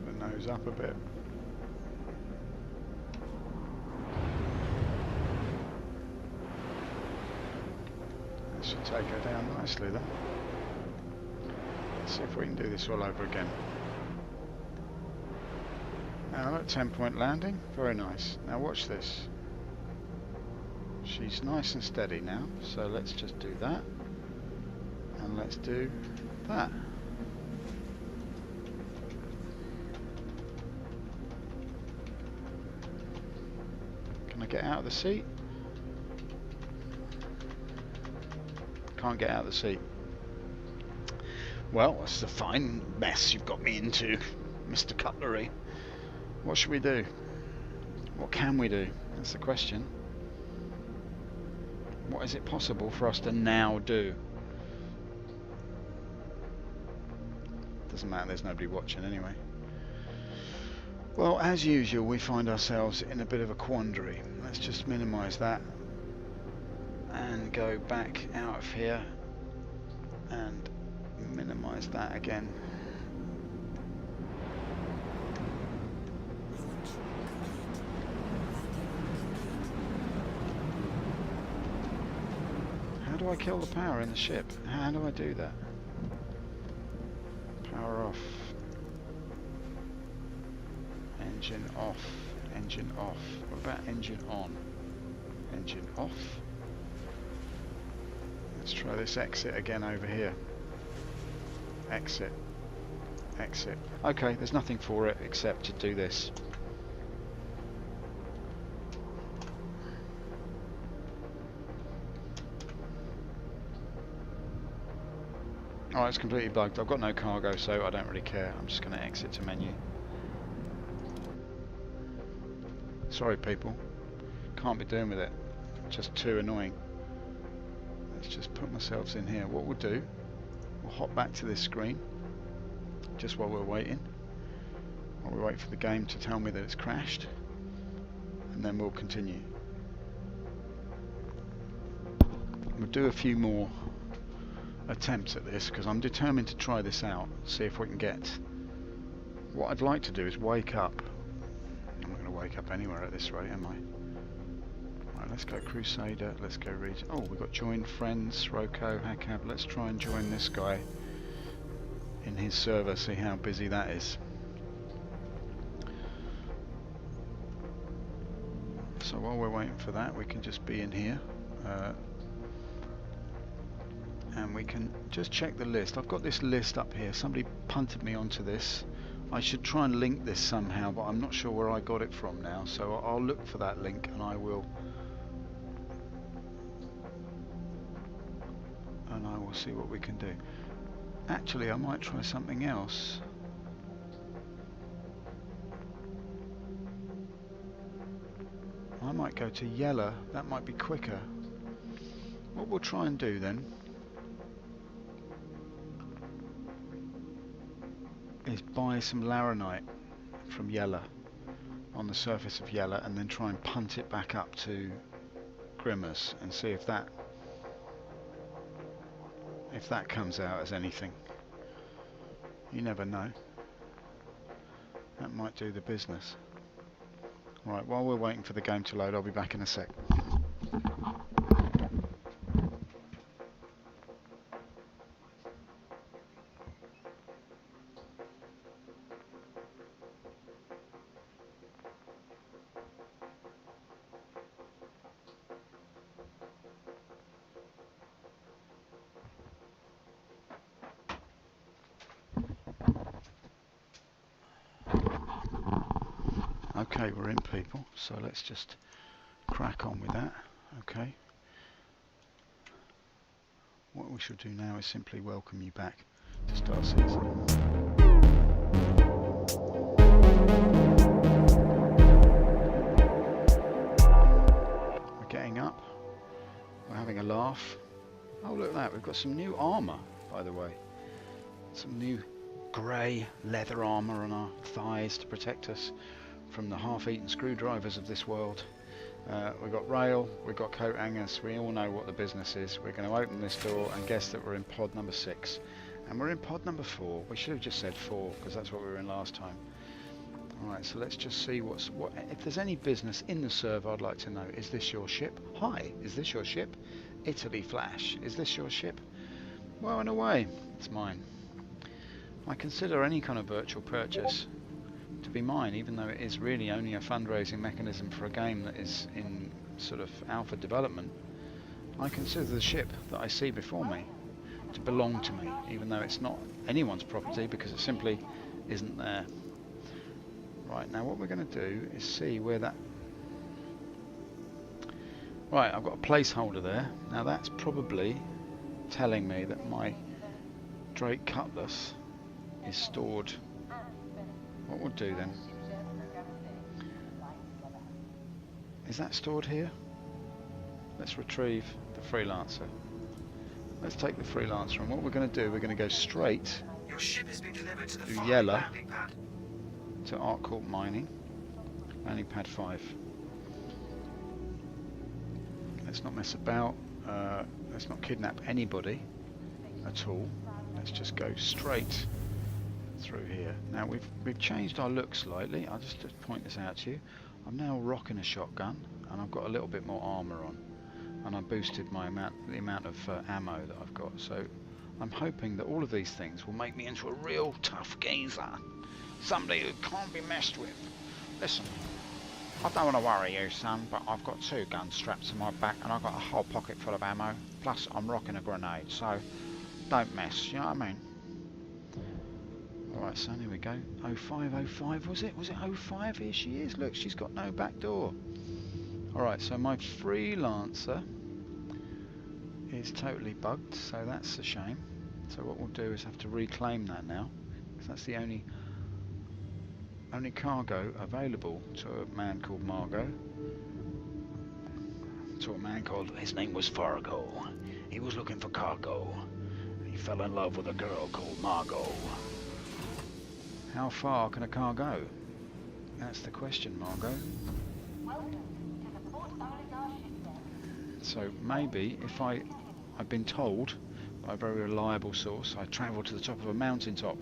Put the nose up a bit. That should take her down nicely then. Let's see if we can do this all over again. Now look, 10-point landing, very nice. Now watch this. She's nice and steady now, so let's just do that. And let's do that. Can I get out of the seat? Can't get out of the seat. Well, this is a fine mess you've got me into, Mr. Cutlery. What should we do? What can we do? That's the question. What is it possible for us to now do? Doesn't matter, there's nobody watching anyway. Well, as usual, we find ourselves in a bit of a quandary. Let's just minimise that and go back out of here and minimise that again. Launch complete. Landing complete. How do I kill the power in the ship? How do I do that? Power off. Engine off. Engine off. What about engine on? Engine off. Let's try this exit again over here. Exit. Exit. Okay, there's nothing for it except to do this. Oh, it's completely bugged. I've got no cargo, so I don't really care. I'm just going to exit to menu. Sorry, people. Can't be doing with it. Just too annoying. Let's just put ourselves in here. What we'll do, we'll hop back to this screen just while we're waiting. While we wait for the game to tell me that it's crashed. And then we'll continue. We'll do a few more attempts at this because I'm determined to try this out, see if we can get... What I'd like to do is wake up. I'm not going to wake up anywhere at this rate, am I? Right, let's go Crusader, let's go Region. Oh, we've got join friends, Roko, Hakab. Let's try and join this guy in his server, see how busy that is. So while we're waiting for that, we can just be in here. And we can just check the list. I've got this list up here. Somebody punted me onto this. I should try and link this somehow, but I'm not sure where I got it from now. So I'll look for that link and I will see what we can do. Actually, I might try something else. I might go to Yella. That might be quicker. What we'll try and do then is buy some laranite from Yella on the surface of Yella and then try and punt it back up to Grimmers and see if that comes out as anything. You never know. That might do the business. Right, while we're waiting for the game to load, I'll be back in a sec. Okay, we're in, people, so let's just crack on with that. Okay. What we should do now is simply welcome you back to Star Citizen. We're getting up. We're having a laugh. Oh, look at that. We've got some new armour, by the way. Some new grey leather armour on our thighs to protect us from the half-eaten screwdrivers of this world. We've got rail, we've got coat hangers, we all know what the business is. We're going to open this door and guess that we're in pod number 6. And we're in pod number 4. We should have just said 4, because that's what we were in last time. Alright, so let's just see what. If there's any business in the server, I'd like to know. Is this your ship? Hi, is this your ship? Italy Flash, is this your ship? Well, in a way, it's mine. I consider any kind of virtual purchase to be mine, even though it is really only a fundraising mechanism for a game that is in sort of alpha development. I consider the ship that I see before me to belong to me, even though it's not anyone's property because it simply isn't there. Right, now what we're going to do is see where that... Right, I've got a placeholder there. Now that's probably telling me that my Drake Cutlass is stored. What we'll do then, is that stored here? Let's retrieve the Freelancer. Let's take the Freelancer, and what we're going to do, we're going to go straight Your ship has been delivered to the to following Yella, landing pad. to Arcourt Mining, landing pad 5. Let's not mess about, let's not kidnap anybody at all. Let's just go straight through here. Now we've changed our look slightly. I'll just point this out to you. I'm now rocking a shotgun and I've got a little bit more armour on, and I boosted the amount of ammo that I've got. So I'm hoping that all of these things will make me into a real tough geezer, somebody who can't be messed with. Listen, I don't want to worry you, son, but I've got 2 guns strapped to my back and I've got a whole pocket full of ammo, plus I'm rocking a grenade, so don't mess, you know what I mean? Alright, son, here we go. 0505, was it? Was it 05? Here she is. Look, she's got no back door. Alright, so my Freelancer is totally bugged, so that's a shame. So what we'll do is have to reclaim that now, because that's the only cargo available to a man called Margot. To a man called, his name was Fargo. He was looking for cargo. He fell in love with a girl called Margot. How far can a car go? That's the question, Margot. So maybe if I've been told by a very reliable source, I travelled to the top of a mountaintop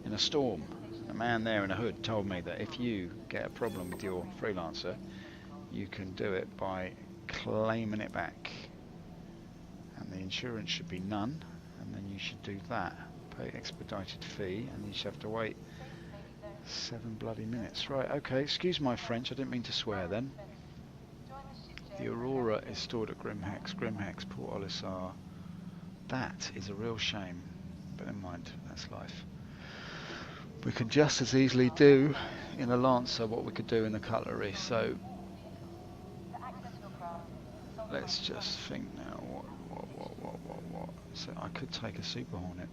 in a storm. A man there in a hood told me that if you get a problem with your Freelancer, you can do it by claiming it back. And the insurance should be none, and then you should do that. Pay expedited fee, and you should have to wait 7 bloody minutes. Right, okay, excuse my French, I didn't mean to swear then. The Aurora is stored at Grimhex, Port Olisar. That is a real shame, but never mind, that's life. We can just as easily do in a Lancer what we could do in the Cutlery, so let's just think now, what? So I could take a Super Hornet.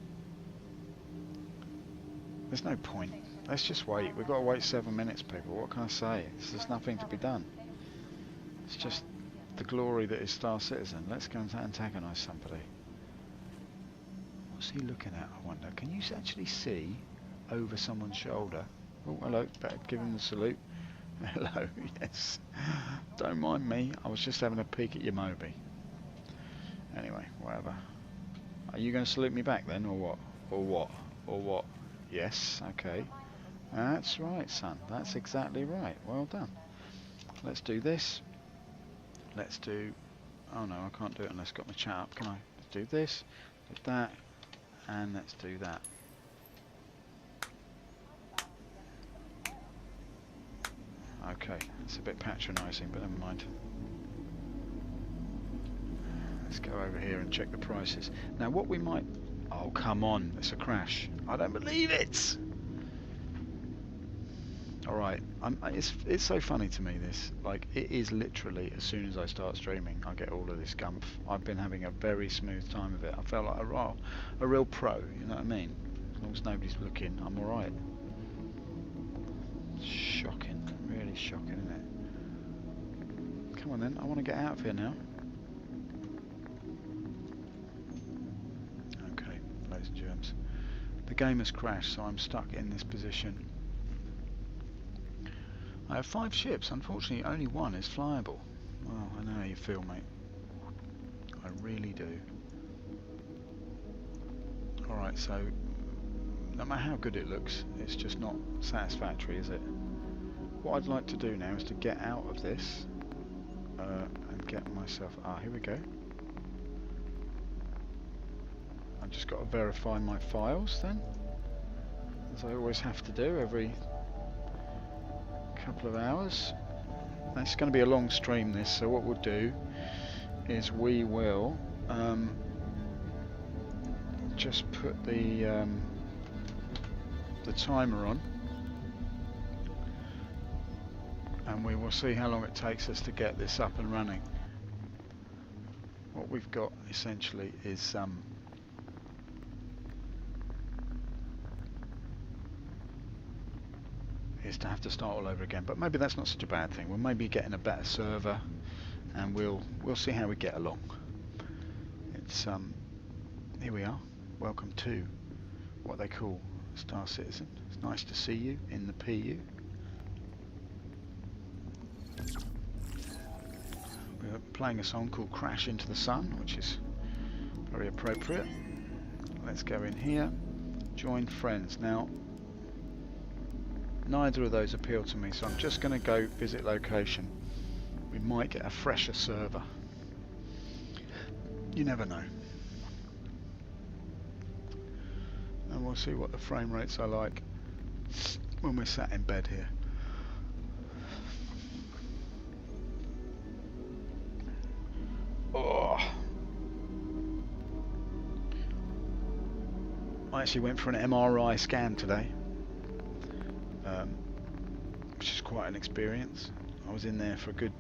There's no point. Let's just wait. We've got to wait 7 minutes, people. What can I say? There's nothing to be done. It's just the glory that is Star Citizen. Let's go and antagonise somebody. What's he looking at, I wonder? Can you actually see over someone's shoulder? Oh, hello. Better give him the salute. Hello, yes. Don't mind me. I was just having a peek at your Moby. Anyway, whatever. Are you going to salute me back then, or what? Or what? Or what? Yes, okay. That's right, son. That's exactly right. Well done. Let's do this. Let's do... Oh no, I can't do it unless I've got my chat up, can I? Let's do this, do that, and let's do that. Okay, it's a bit patronising, but never mind. Let's go over here and check the prices. Now what we might... Oh, come on, it's a crash. I don't believe it! Alright, it's so funny to me, this. Like, it is literally, as soon as I start streaming, I get all of this gumph. I've been having a very smooth time of it. I felt like a real pro, you know what I mean? As long as nobody's looking, I'm alright. Shocking, really shocking, isn't it? Come on then, I want to get out of here now. Okay, loads of germs. The game has crashed, so I'm stuck in this position. I have 5 ships, unfortunately only one is flyable. Well, I know how you feel, mate. I really do. Alright, so no matter how good it looks, it's just not satisfactory, is it? What I'd like to do now is to get out of this and get myself... Ah, here we go. I've just got to verify my files then, as I always have to do every couple of hours. It's going to be a long stream, this, so what we'll do is we will just put the timer on, and we will see how long it takes us to get this up and running. What we've got essentially is to have to start all over again, but maybe that's not such a bad thing. We'll maybe get in a better server, and we'll see how we get along. It's here we are. Welcome to what they call Star Citizen. It's nice to see you in the PU. We're playing a song called Crash Into the Sun, which is very appropriate. Let's go in here, join friends. Now, neither of those appeal to me, so I'm just going to go visit location. We might get a fresher server. You never know. And we'll see what the frame rates are like when we're sat in bed here. Oh. I actually went for an MRI scan today. Which is quite an experience. I was in there for a good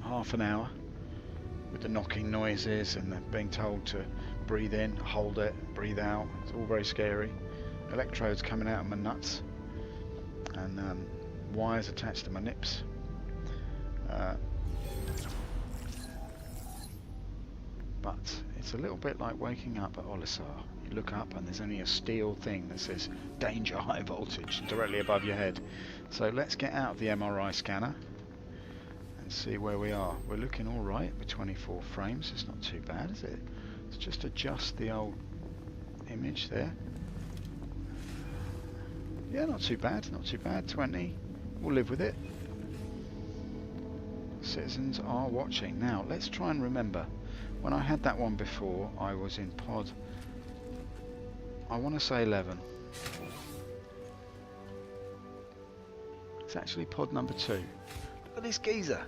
half an hour with the knocking noises and the being told to breathe in, hold it, breathe out. It's all very scary. Electrodes coming out of my nuts and wires attached to my nips. But it's a little bit like waking up at Olisar. You look up and there's only a steel thing that says danger high voltage directly above your head. So let's get out of the MRI scanner and see where we are. We're looking alright with 24 frames. It's not too bad, is it? Let's just adjust the old image there. Yeah, not too bad, not too bad. 20. We'll live with it. Citizens are watching. Now, let's try and remember. When I had that one before, I was in pod... I want to say 11. It's actually pod number 2. Look at this geezer.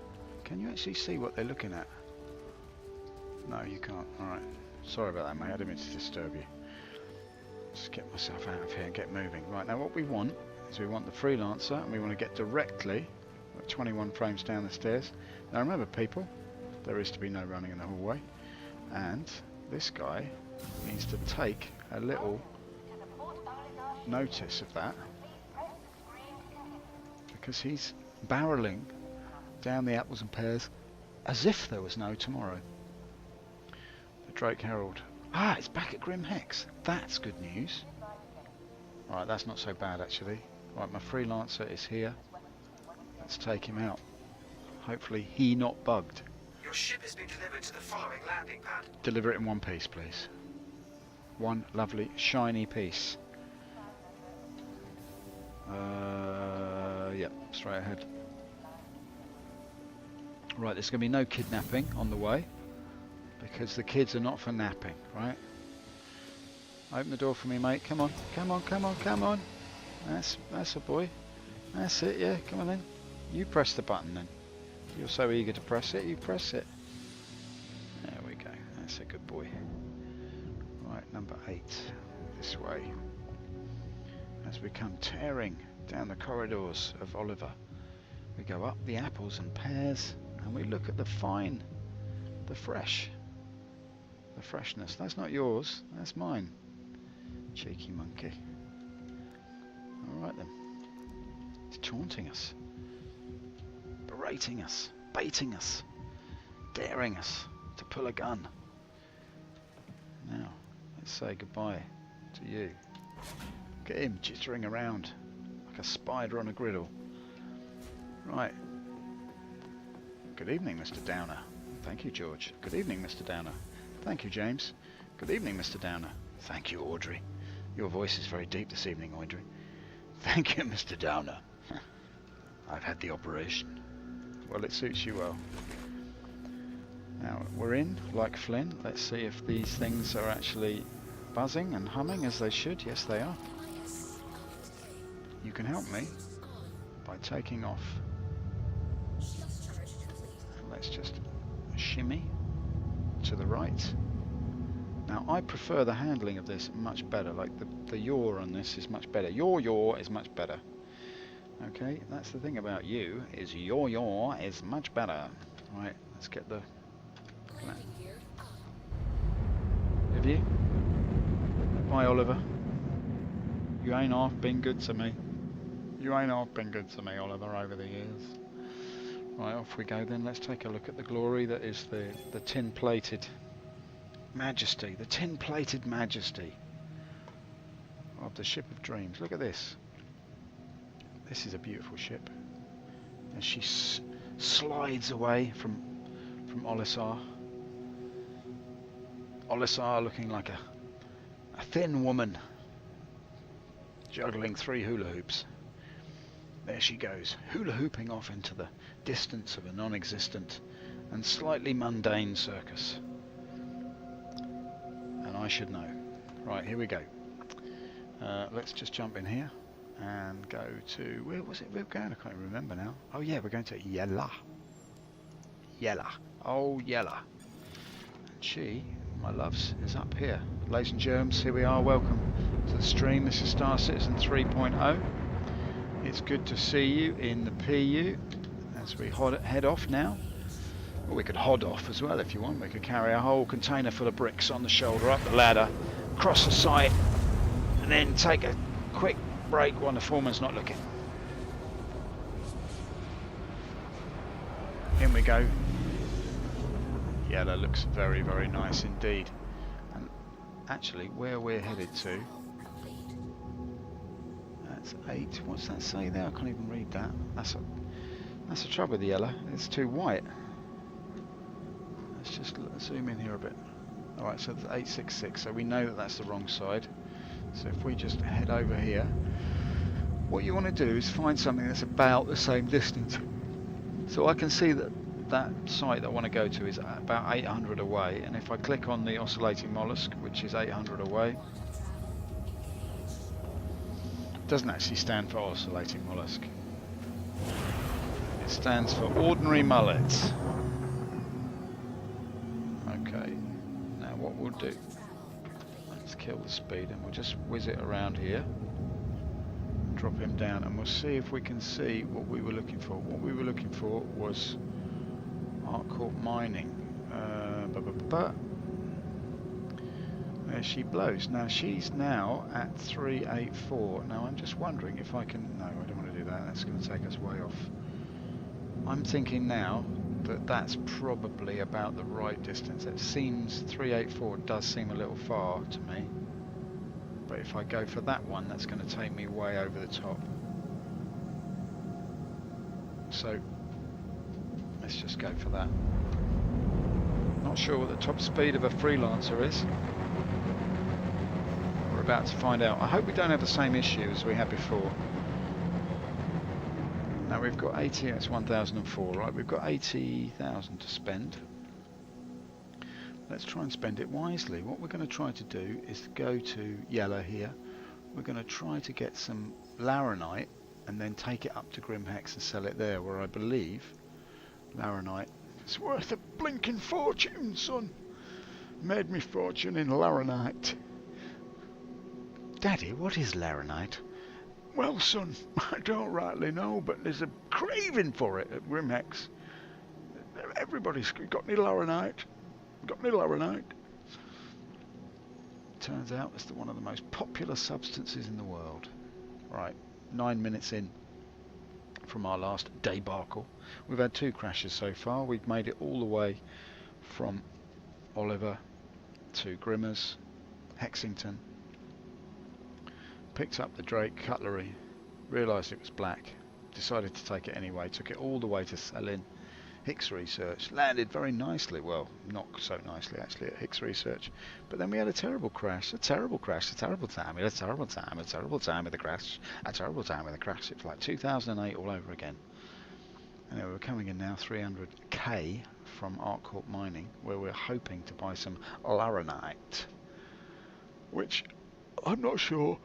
Can you actually see what they're looking at? No, you can't. Alright. Sorry about that, mate. I didn't mean to disturb you. Just get myself out of here and get moving. Right, now what we want is we want the freelancer and we want to get directly at 21 frames down the stairs. Now remember people, there is to be no running in the hallway. And this guy needs to take a little notice of that. Because he's barreling down the apples and pears as if there was no tomorrow. The Drake Herald. Ah, it's back at Grim Hex. That's good news. Right, that's not so bad actually. Right, my freelancer is here. Let's take him out. Hopefully he not bugged. Your ship has been delivered to the following landing pad. Deliver it in one piece, please. One lovely shiny piece. Yep, straight ahead. Right, there's going to be no kidnapping on the way because the kids are not for napping, right? Open the door for me, mate. Come on, come on, come on, come on. That's a boy. That's it, yeah. Come on then. You press the button then. You're so eager to press it, you press it. There we go. That's a good boy. Right, number 8. This way. As we come tearing down the corridors of Oliver, we go up the apples and pears and we look at the fine, the fresh, the freshness. That's not yours, that's mine. Cheeky monkey. Alright then. It's taunting us, berating us, baiting us, daring us to pull a gun. Now, let's say goodbye to you. Look at him jittering around like a spider on a griddle. Right. Good evening, Mr. Downer. Thank you, George. Good evening, Mr. Downer. Thank you, James. Good evening, Mr. Downer. Thank you, Audrey. Your voice is very deep this evening, Audrey. Thank you, Mr. Downer. I've had the operation. Well, it suits you well. Now, we're in, like Flynn. Let's see if these things are actually buzzing and humming as they should. Yes, they are. You can help me by taking off. And let's just shimmy to the right. Now, I prefer the handling of this much better. Like the yaw on this is much better. Yaw is much better. Okay, that's the thing about you, is yaw is much better. Right, let's get the... Have you? Bye, Oliver. You ain't half been good to me. You ain't half been good to me, Oliver, over the years. Right, off we go then. Let's take a look at the glory that is the tin-plated majesty. The tin-plated majesty of the Ship of Dreams. Look at this. This is a beautiful ship. And she slides away from Olisar. Olisar looking like a thin woman juggling 3 hula hoops. There she goes, hula hooping off into the distance of a non-existent and slightly mundane circus. And I should know. Right, here we go. Let's just jump in here and go to, where was it we were going? I can't even remember now. Oh yeah, we're going to Yella. Yella. Oh, Yella. And she, my loves, is up here. Ladies and germs, here we are. Welcome to the stream. This is Star Citizen 3.0. It's good to see you in the PU as we head off now. Well, we could hod off as well if you want. We could carry a whole container full of bricks on the shoulder, up the ladder, cross the site, and then take a quick break when the foreman's not looking. In we go. Yeah, that looks very, very nice indeed. And actually, where we're headed to, that's 8. What's that say there? I can't even read that. That's the trouble with the yellow. It's too white. Let's just zoom in here a bit. Alright, so that's 866. So we know that that's the wrong side. So if we just head over here, what you want to do is find something that's about the same distance. So I can see that that site that I want to go to is about 800 away, and if I click on the oscillating mollusk, which is 800 away, it doesn't actually stand for oscillating mollusk. stands for ordinary mullet. Okay, now what we'll do, let's kill the speed and we'll just whiz it around here, drop him down, and we'll see if we can see what we were looking for. What we were looking for was Harcourt Mining. There she blows. Now she's now at 384. Now I'm just wondering if I can... No, I don't want to do that. That's going to take us way off. I'm thinking now that that's probably about the right distance. It seems 384 does seem a little far to me. But if I go for that one, that's going to take me way over the top. So let's just go for that. Not sure what the top speed of a freelancer is. We're about to find out. I hope we don't have the same issue as we had before. Now we've got 80, that's 1004, right? We've got 80,000 to spend. Let's try and spend it wisely. What we're going to try to do is go to yellow here. We're going to try to get some laranite and then take it up to Grimhex and sell it there, where I believe laranite is worth a blinking fortune, son. Made me fortune in laranite. Daddy, what is laranite? Well, son, I don't rightly know, but there's a craving for it at Grimhex. Everybody's got any laranite. Got any laranite? Turns out it's one of the most popular substances in the world. Right, 9 minutes in from our last debacle. We've had 2 crashes so far. We've made it all the way from Oliver to Grimmers, Hexington. Picked up the Drake cutlery, realised it was black, decided to take it anyway, took it all the way to Selin. Hicks Research, landed very nicely, well, not so nicely actually at Hicks Research, but then we had a terrible crash, a terrible time, a terrible time with the crash, a terrible time with the crash. It was like 2008 all over again. And we're coming in now 300k from Harcourt Mining, where we're hoping to buy some laranite, which I'm not sure,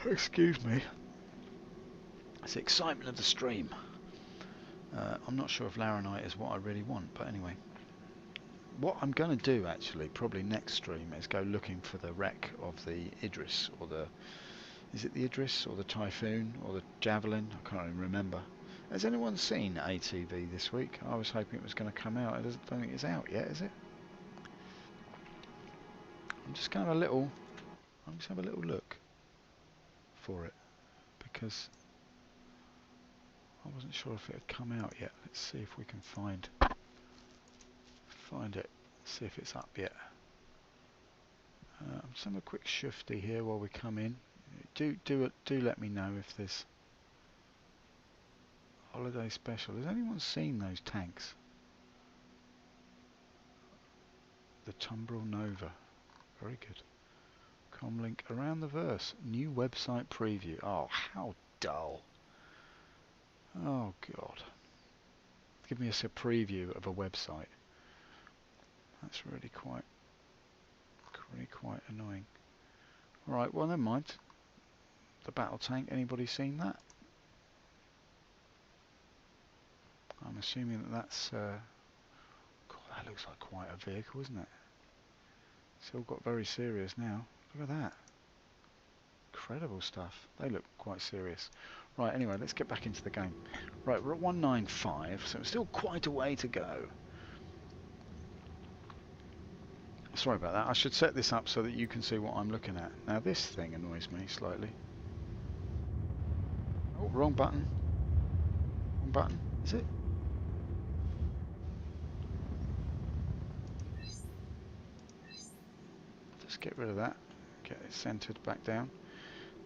excuse me, it's the excitement of the stream. I'm not sure if laranite is what I really want, but anyway. What I'm going to do actually, probably next stream, is go looking for the wreck of the Idris, or the... Is it the Idris, or the Typhoon, or the Javelin? I can't even remember. Has anyone seen ATV this week? I was hoping it was going to come out. I don't think it's out yet, is it? I'm just going to have a little... I'm just have a little look for it, because... I wasn't sure if it had come out yet. Let's see if we can find it. See if it's up yet. I'm just having a quick shifty here while we come in. Do let me know if there's holiday special. Has anyone seen those tanks? The Tumbril Nova. Very good. Comlink around the verse. New website preview. Oh, how dull. Oh god. Give me a preview of a website. That's really quite annoying. Right, well never mind. The battle tank, anybody seen that? I'm assuming that that's God, that looks like quite a vehicle, isn't it? It's all got very serious now. Look at that. Incredible stuff. They look quite serious. Right, anyway, let's get back into the game. Right, we're at 195, so it's still quite a way to go. Sorry about that. I should set this up so that you can see what I'm looking at. Now this thing annoys me slightly. Oh, wrong button. Wrong button. Is it? Just get rid of that. Get it centered back down.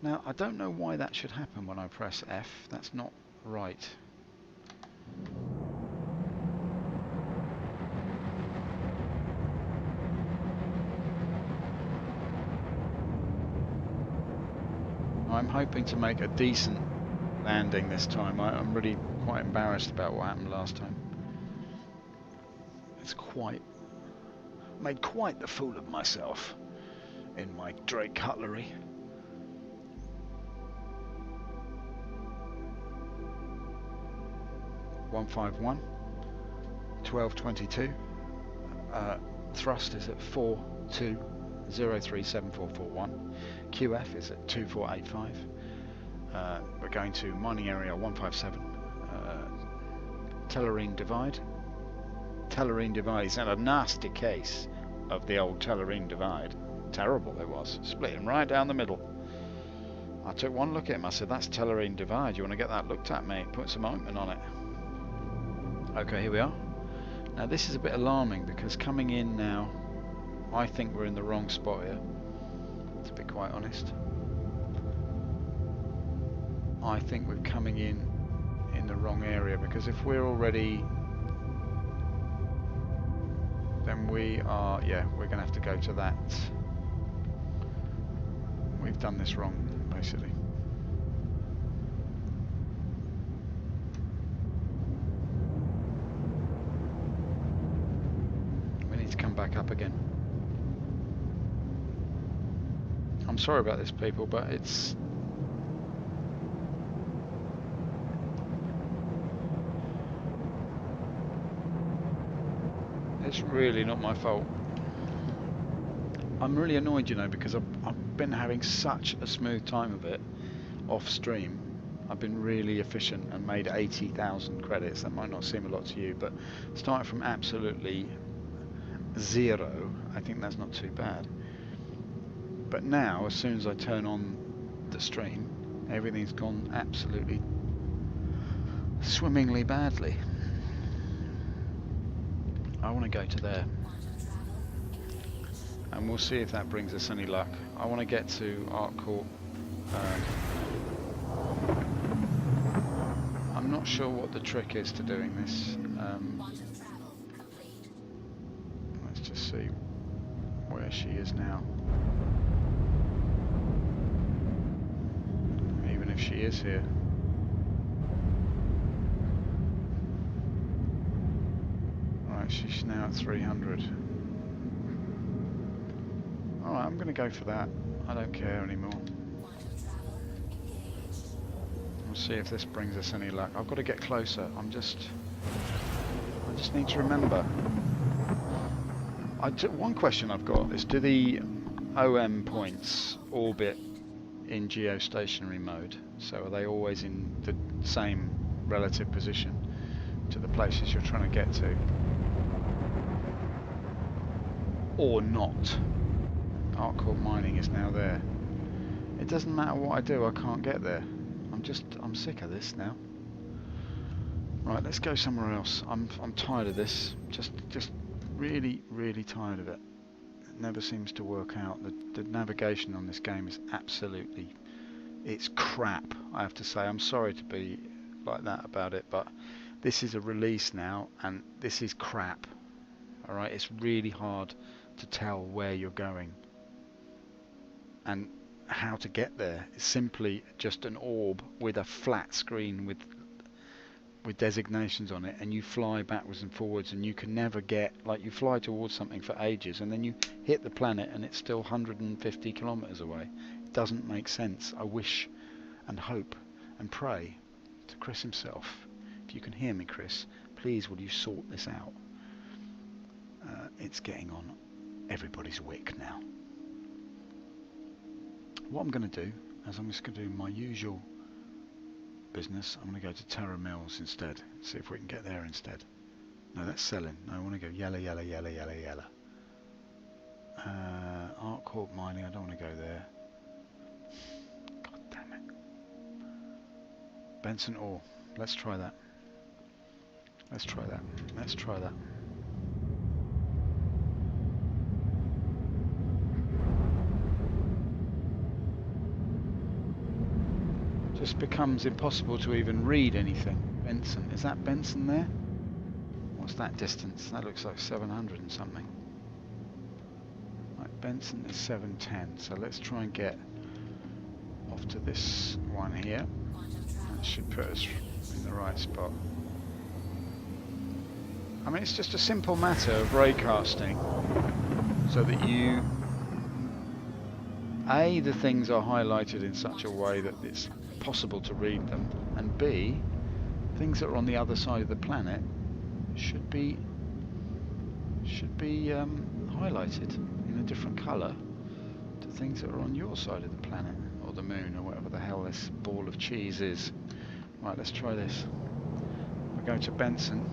Now, I don't know why that should happen when I press F. That's not right. I'm hoping to make a decent landing this time. I'm really quite embarrassed about what happened last time. It's made quite the fool of myself in my Drake cutlery. 151, 1222. Thrust is at 42037441. QF is at 2485. We're going to mining area 157. Tellerine Divide. Tellerine Divide is in a nasty case of the old Tellerine Divide. Terrible it was, splitting right down the middle. I took one look at him, I said, that's Tellerine Divide, you want to get that looked at, mate? Put some ointment on it. Okay, here we are. Now this is a bit alarming because coming in now, I think we're in the wrong spot here, to be quite honest. I think we're coming in the wrong area, because if we're already, then we are, yeah, we're going to have to go to that. We've done this wrong, basically. We need to come back up again. I'm sorry about this, people, but it's really not my fault. I'm really annoyed, you know, because I've been having such a smooth time of it off stream. I've been really efficient and made 80,000 credits. That might not seem a lot to you, but starting from absolutely zero, I think that's not too bad. But now, as soon as I turn on the stream, everything's gone absolutely swimmingly badly. I want to go to there, and we'll see if that brings us any luck. I want to get to Art Court. I'm not sure what the trick is to doing this. Let's just see where she is now. Even if she is here. She's now at 300. Alright, I'm going to go for that. I don't care anymore. We'll see if this brings us any luck. I've got to get closer. I just need to remember. One question I've got is, do the OM points orbit in geostationary mode? So are they always in the same relative position to the places you're trying to get to? Or not? Art Court Mining is now there. It doesn't matter what I do, I can't get there. I'm sick of this now. Right, let's go somewhere else. I'm tired of this. Just really, really tired of it. It never seems to work out. The navigation on this game is absolutely, it's crap, I have to say. I'm sorry to be like that about it, but this is a release now, and this is crap. Alright, it's really hard to tell where you're going and how to get there. It's simply just an orb with a flat screen with designations on it, and you fly backwards and forwards, and you can never get, like, you fly towards something for ages and then you hit the planet and it's still 150 kilometers away. It doesn't make sense. I wish and hope and pray to Chris himself, if you can hear me, Chris, please will you sort this out. It's getting on everybody's wick now. What I'm going to do is I'm just going to do my usual business. I'm going to go to Terra Mills instead. See if we can get there instead. No, that's selling. No, I want to go yellow. Art Court Mining, I don't want to go there. God damn it. Benson Ore. Let's try that. Let's try that. Just becomes impossible to even read anything. Benson, is that Benson there? What's that distance? That looks like 700 and something. Right, Benson is 710, so let's try and get off to this one here. That should put us in the right spot. I mean, it's just a simple matter of raycasting so that you, A, the things are highlighted in such a way that it's possible to read them, and B, things that are on the other side of the planet should be highlighted in a different colour to things that are on your side of the planet, or the moon, or whatever the hell this ball of cheese is. Right, let's try this. We're going to Benson.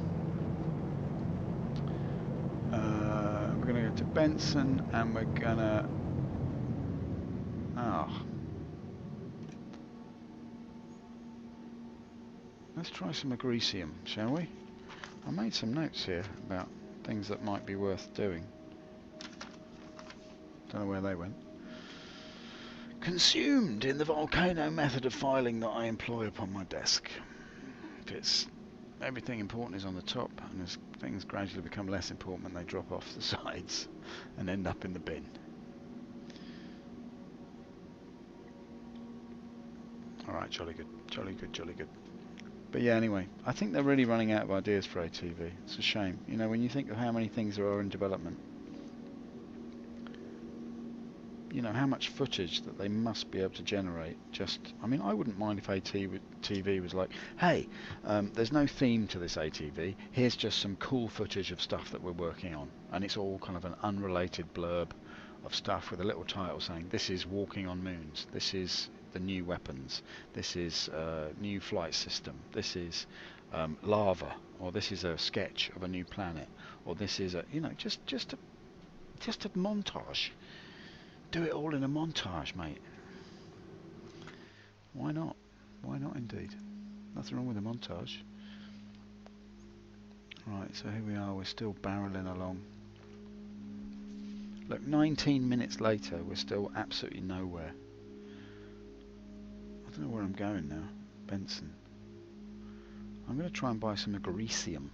We're going to go to Benson, and we're going to... Let's try some agresium, shall we? I made some notes here about things that might be worth doing. Don't know where they went. Consumed in the volcano method of filing that I employ upon my desk. It's everything important is on the top, and as things gradually become less important, they drop off the sides and end up in the bin. Alright, jolly good, jolly good, jolly good. But yeah, anyway, I think they're really running out of ideas for ATV. It's a shame. You know, when you think of how many things there are in development, you know, how much footage that they must be able to generate. I mean, I wouldn't mind if ATV was like, hey, there's no theme to this ATV, here's just some cool footage of stuff that we're working on. And it's all kind of an unrelated blurb of stuff with a little title saying, this is walking on moons, this is the new weapons, this is new flight system, this is lava, or this is a sketch of a new planet, or this is a, you know, just a montage. Do it all in a montage, mate. Why not? Why not indeed? Nothing wrong with a montage. Right, so here we are, we're still barreling along. Look, 19 minutes later, we're still absolutely nowhere. I don't know where I'm going now. Benson. I'm going to try and buy some agresium.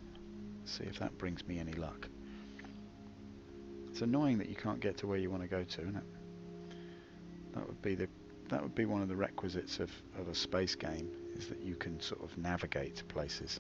See if that brings me any luck. It's annoying that you can't get to where you want to go to, isn't it? That would be one of the requisites of a space game, is that you can sort of navigate to places.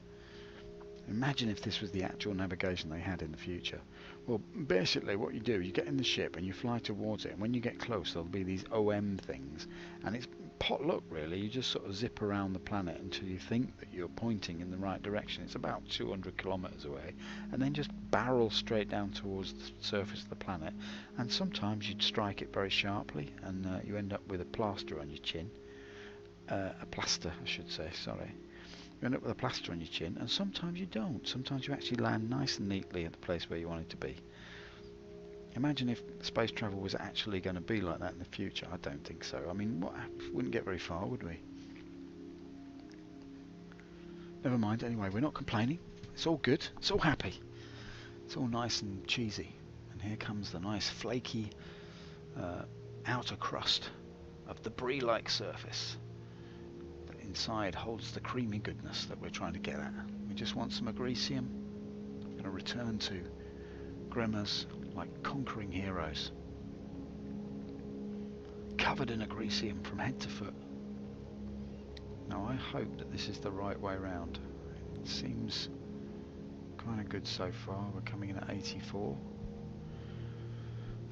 Imagine if this was the actual navigation they had in the future. Well, basically what you do, you get in the ship and you fly towards it, and when you get close there'll be these OM things, and it's pot luck really. You just sort of zip around the planet until you think that you're pointing in the right direction. It's about 200 kilometers away, and then just barrel straight down towards the surface of the planet. And sometimes you'd strike it very sharply, and you end up with a plaster on your chin. A plaster, I should say, sorry. You end up with a plaster on your chin, and sometimes you don't. Sometimes you actually land nice and neatly at the place where you want it to be. Imagine if space travel was actually going to be like that in the future. I don't think so. I mean, wouldn't get very far, would we? Never mind, anyway, we're not complaining. It's all good. It's all happy. It's all nice and cheesy. And here comes the nice flaky outer crust of the brie-like surface that inside holds the creamy goodness that we're trying to get at. We just want some agresium. We're going to return to Gremma's like conquering heroes, covered in agresium from head to foot. Now I hope that this is the right way round. It seems kind of good so far. We're coming in at 84.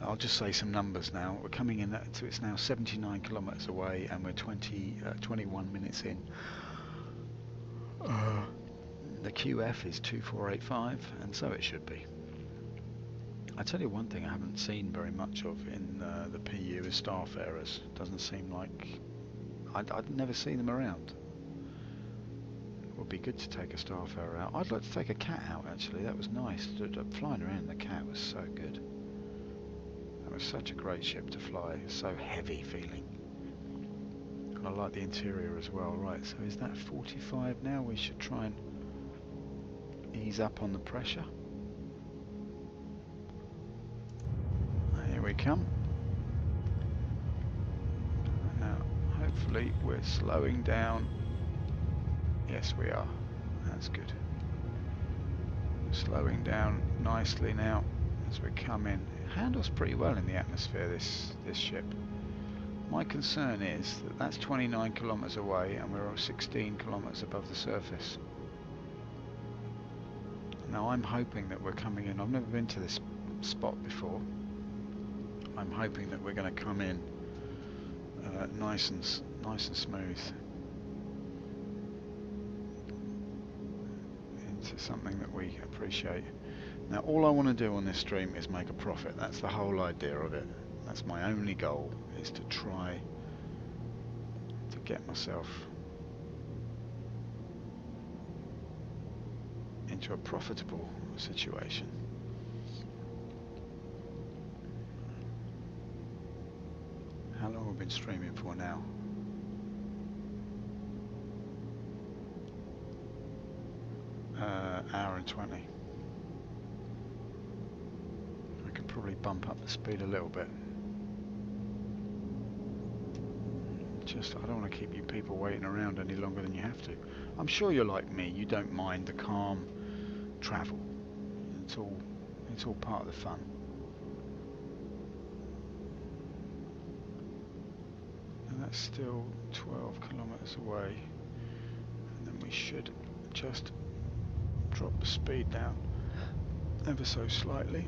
I'll just say some numbers now. We're coming in at, it's now 79 kilometers away, and we're 21 minutes in. The QF is 2485, and so it should be. I tell you one thing I haven't seen very much of in the PU is starfarers. Doesn't seem like I'd never seen them around. It would be good to take a starfarer out. I'd like to take a cat out actually. That was nice. Flying around in the cat was so good. That was such a great ship to fly. So heavy feeling. And I like the interior as well. Right, so is that 45 now? We should try and ease up on the pressure. Here we come. Now, hopefully we're slowing down. Yes, we are. That's good. We're slowing down nicely now as we come in. It handles pretty well in the atmosphere, this ship. My concern is that that's 29 kilometers away and we're 16 kilometers above the surface. Now I'm hoping that we're coming in. I've never been to this spot before. I'm hoping that we're going to come in nice and smooth. This is something that we appreciate. Now all I want to do on this stream is make a profit. That's the whole idea of it. That's my only goal, is to try to get myself into a profitable situation. How long have we been streaming for now? Hour and 20. I could probably bump up the speed a little bit. Just, I don't want to keep you people waiting around any longer than you have to. I'm sure you're like me, you don't mind the calm travel. It's all part of the fun. And that's still 12 kilometers away. And then we should just drop the speed down ever so slightly.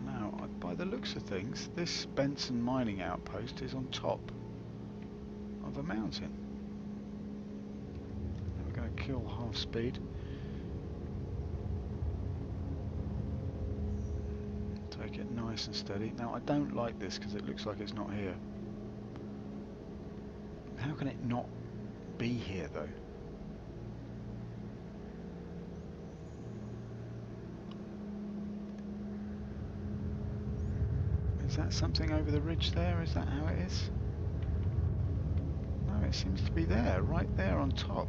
Now, by the looks of things, this Benson mining outpost is on top of a mountain. We're going to kill half speed. Take it nice and steady. Now I don't like this because it looks like it's not here. How can it not be here though? Is that something over the ridge there? Is that how it is? No, it seems to be there, right there on top.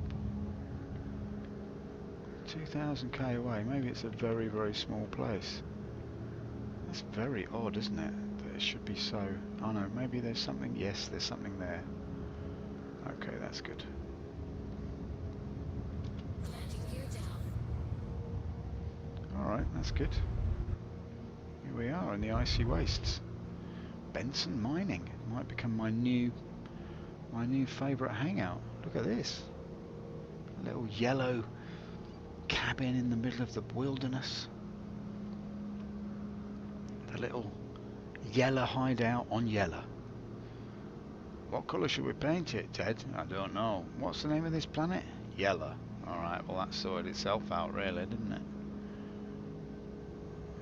2,000 k away. Maybe it's a very, very small place. That's very odd, isn't it? That it should be so... Oh no, maybe there's something... Yes, there's something there. Okay, that's good. Alright, that's good. Here we are in the icy wastes. Benson mining. Might become my new favourite hangout. Look at this. A little yellow cabin in the middle of the wilderness. A little yellow hideout on yellow. What colour should we paint it, Ted? I don't know. What's the name of this planet? Yellow. Alright, well that sorted itself out really, didn't it?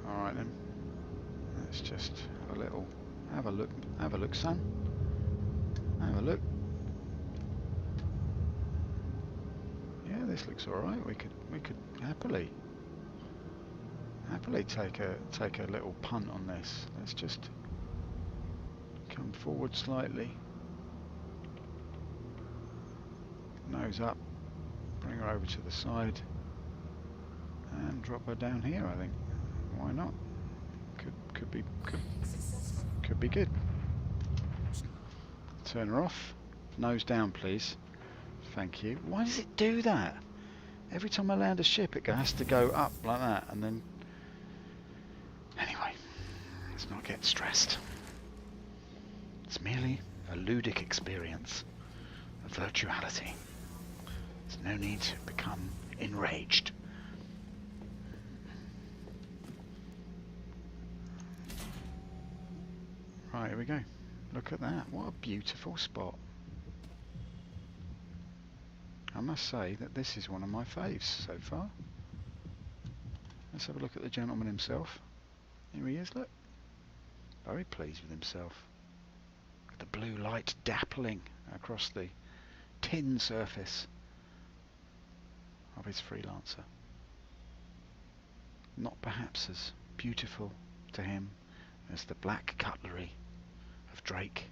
Alright then. Let's just have a little... Have a look, son. Have a look. Yeah, this looks alright. We could happily take a little punt on this. Let's just come forward slightly. Nose up. Bring her over to the side. And drop her down here, I think. Why not? Could be good. Turn her off. Nose down, please. Thank you. Why does it do that? Every time I land a ship, it has to go up like that, and then... Anyway, let's not get stressed. It's merely a ludic experience, a virtuality. There's no need to become enraged. Right, here we go. Look at that. What a beautiful spot. I must say that this is one of my faves so far. Let's have a look at the gentleman himself. Here he is, look. Very pleased with himself. With the blue light dappling across the tin surface of his freelancer. Not perhaps as beautiful to him as the black cutlery of Drake,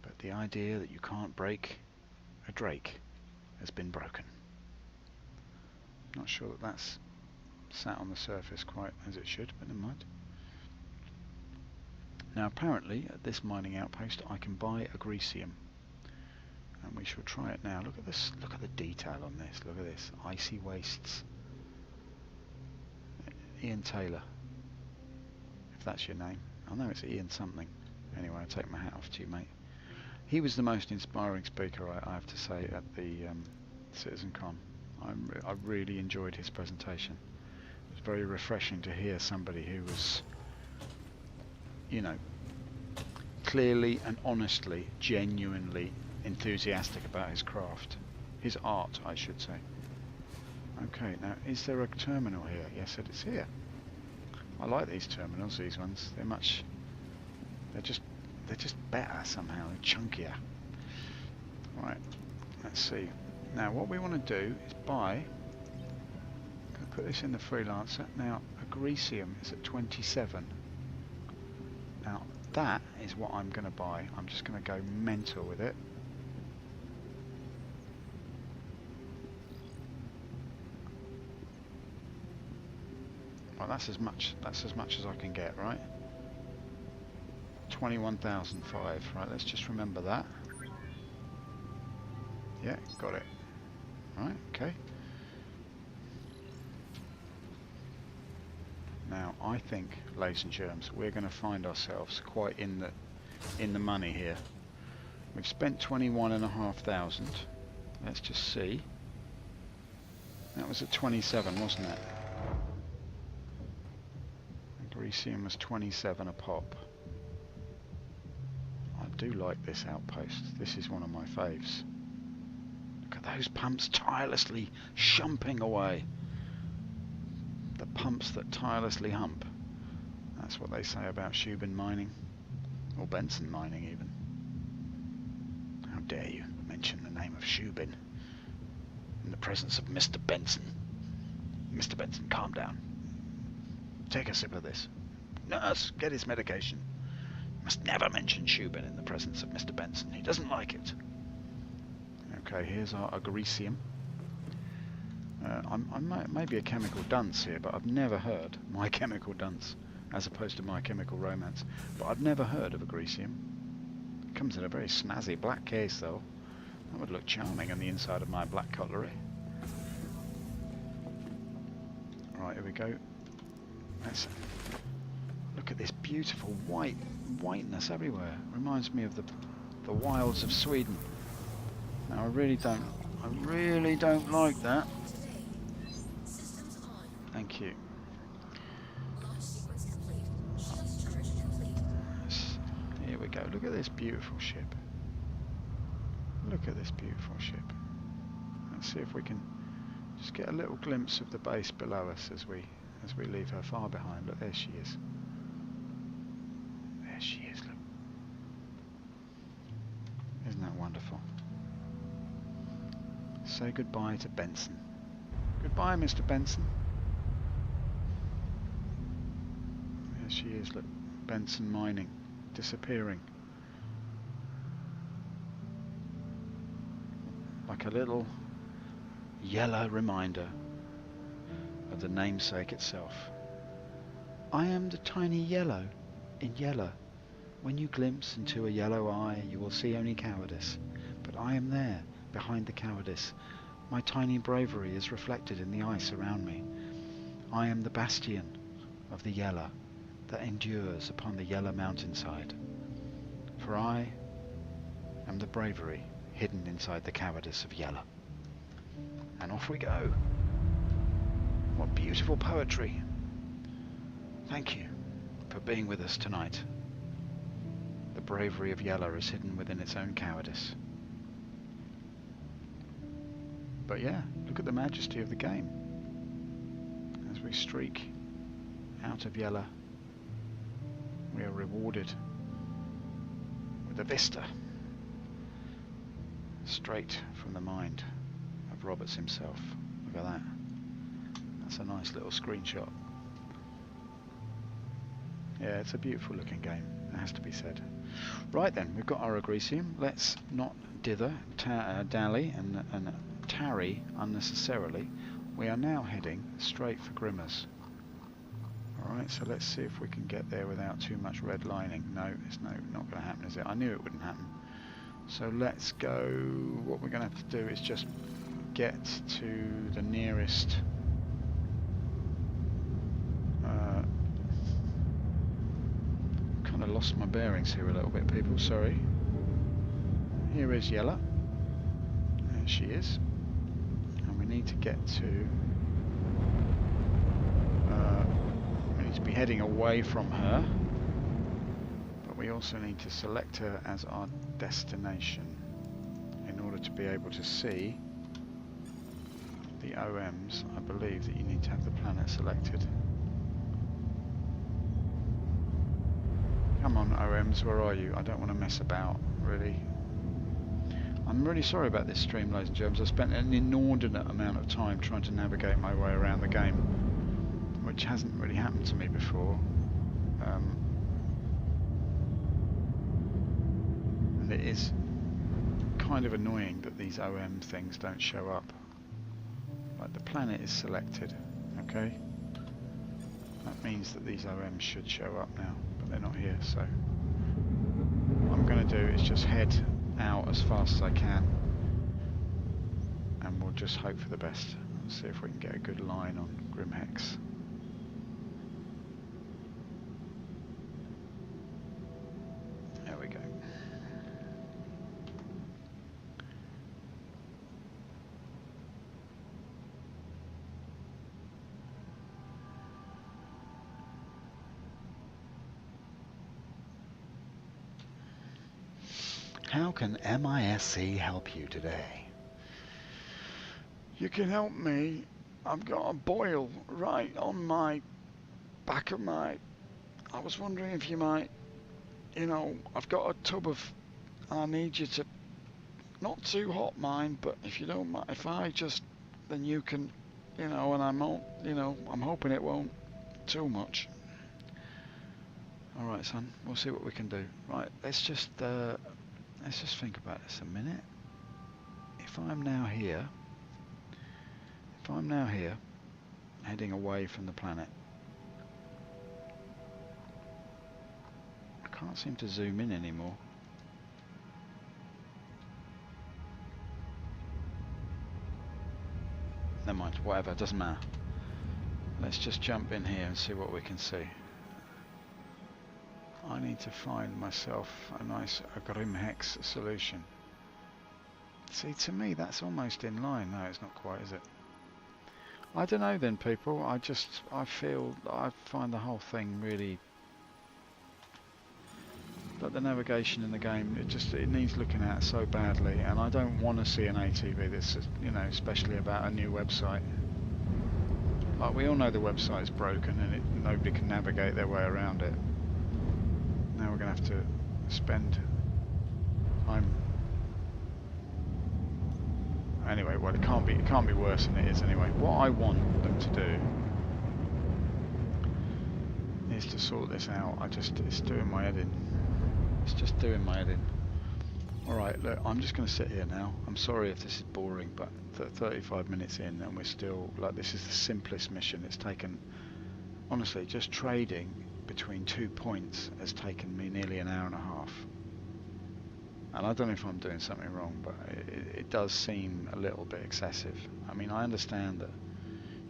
but the idea that you can't break a Drake has been broken. Not sure that that's sat on the surface quite as it should, but never mind. Now apparently at this mining outpost I can buy agresium, and we shall try it now. Look at this, look at the detail on this, look at this, icy wastes. Ian Taylor, if that's your name. I know it's Ian something. Anyway, I take my hat off to you, mate. He was the most inspiring speaker, I have to say, at the CitizenCon. I really enjoyed his presentation. It was very refreshing to hear somebody who was you know, clearly and honestly, genuinely enthusiastic about his craft. His art, I should say. Okay, now, is there a terminal here? Yes, it is here. I like these terminals, these ones. They're just better somehow, they're chunkier. Right, let's see. Now, what we want to do is buy... I'm going to put this in the freelancer. Now, Agricium is at 27. Now, that is what I'm going to buy. I'm just going to go mental with it. Well, that's as much as I can get, right? 21,005. Right, let's just remember that. Yeah, got it. Right, okay. Now, I think, ladies and germs, we're going to find ourselves quite in the money here. We've spent 21,500. Let's just see. That was at 27, wasn't it? Agricium was 27 a pop. I do like this outpost. This is one of my faves. Look at those pumps tirelessly shumping away. The pumps that tirelessly hump. That's what they say about Shubin mining. Or Benson mining even. How dare you mention the name of Shubin in the presence of Mr. Benson. Mr. Benson, calm down. Take a sip of this. Nurse, get his medication. You must never mention Shubin in the presence of Mr. Benson. He doesn't like it. Okay, here's our Agricium. I may be a chemical dunce here, but I've never heard My Chemical Dunce, as opposed to My Chemical Romance. But I've never heard of Agricium. It comes in a very snazzy black case, though. That would look charming on the inside of my black cutlery. Right, here we go. Let's look at this beautiful whiteness everywhere. Reminds me of the wilds of Sweden. Now I really don't like that. Thank you. Here we go. Look at this beautiful ship. Look at this beautiful ship. Let's see if we can just get a little glimpse of the base below us as we leave her far behind. Look, there she is. There she is, look. Isn't that wonderful? Say goodbye to Benson. Goodbye, Mr. Benson. There she is, look. Benson mining. Disappearing. Like a little yellow reminder of the namesake itself. I am the tiny yellow in yellow. When you glimpse into a yellow eye, you will see only cowardice. But I am there, behind the cowardice. My tiny bravery is reflected in the ice around me. I am the bastion of the yellow that endures upon the yellow mountainside. For I am the bravery hidden inside the cowardice of yellow. And off we go. What beautiful poetry. Thank you for being with us tonight. The bravery of yellow is hidden within its own cowardice. But yeah, look at the majesty of the game. As we streak out of yellow, we are rewarded with a vista straight from the mind of Roberts himself. Look at that. That's a nice little screenshot. Yeah, it's a beautiful looking game, it has to be said. Right then, we've got our Agricium. Let's not dither, dally and tarry unnecessarily. We are now heading straight for Grimmers. Alright, so let's see if we can get there without too much red lining. No, it's not going to happen, is it? I knew it wouldn't happen. So let's go, what we're going to have to do is just get to the nearest kind of lost my bearings here a little bit, people, sorry. Here is Yella. There she is. And we need to get to we need to be heading away from her. we also need to select her as our destination in order to be able to see the OMs. I believe that you need to have the planet selected. Come on, OMs, where are you? I don't want to mess about, really. I'm really sorry about this stream, ladies and gentlemen. I spent an inordinate amount of time trying to navigate my way around the game, which hasn't really happened to me before. And it is kind of annoying that these OM things don't show up. Like, the planet is selected, okay? That means that these OMs should show up now, but they're not here, so what I'm going to do is just head out as fast as I can, and we'll just hope for the best. Let's see if we can get a good line on Grimhex. There we go. How can MISC help you today? You can help me. I've got a boil right on my back of my... I was wondering if you might... You know, I've got a tub of... I need you to... Not too hot, mind, but if you don't mind, if I just... Then you can... You know, and I'm hoping it won't too much. Alright, son, we'll see what we can do. Right, let's just think about this a minute. If I'm now here, heading away from the planet, I can't seem to zoom in anymore. Never mind, whatever, doesn't matter. Let's just jump in here and see what we can see. I need to find myself a nice Grimhex solution. See, to me that's almost in line. No, it's not quite, is it? I don't know then, people. I find the whole thing really... But the navigation in the game, it needs looking at so badly, and I don't want to see an ATV that's, you know, especially about a new website. Like, we all know the website's broken and nobody can navigate their way around it. Now we're going to have to spend time. Anyway, well, it can't be worse than it is anyway. What I want them to do is to sort this out. It's doing my head in. It's just doing my head in. Alright, look, I'm just going to sit here now. I'm sorry if this is boring, but 35 minutes in and we're still, like, this is the simplest mission. It's taken, honestly, just trading between 2 points has taken me nearly an hour and a half. And I don't know if I'm doing something wrong, but it does seem a little bit excessive. I mean, I understand that,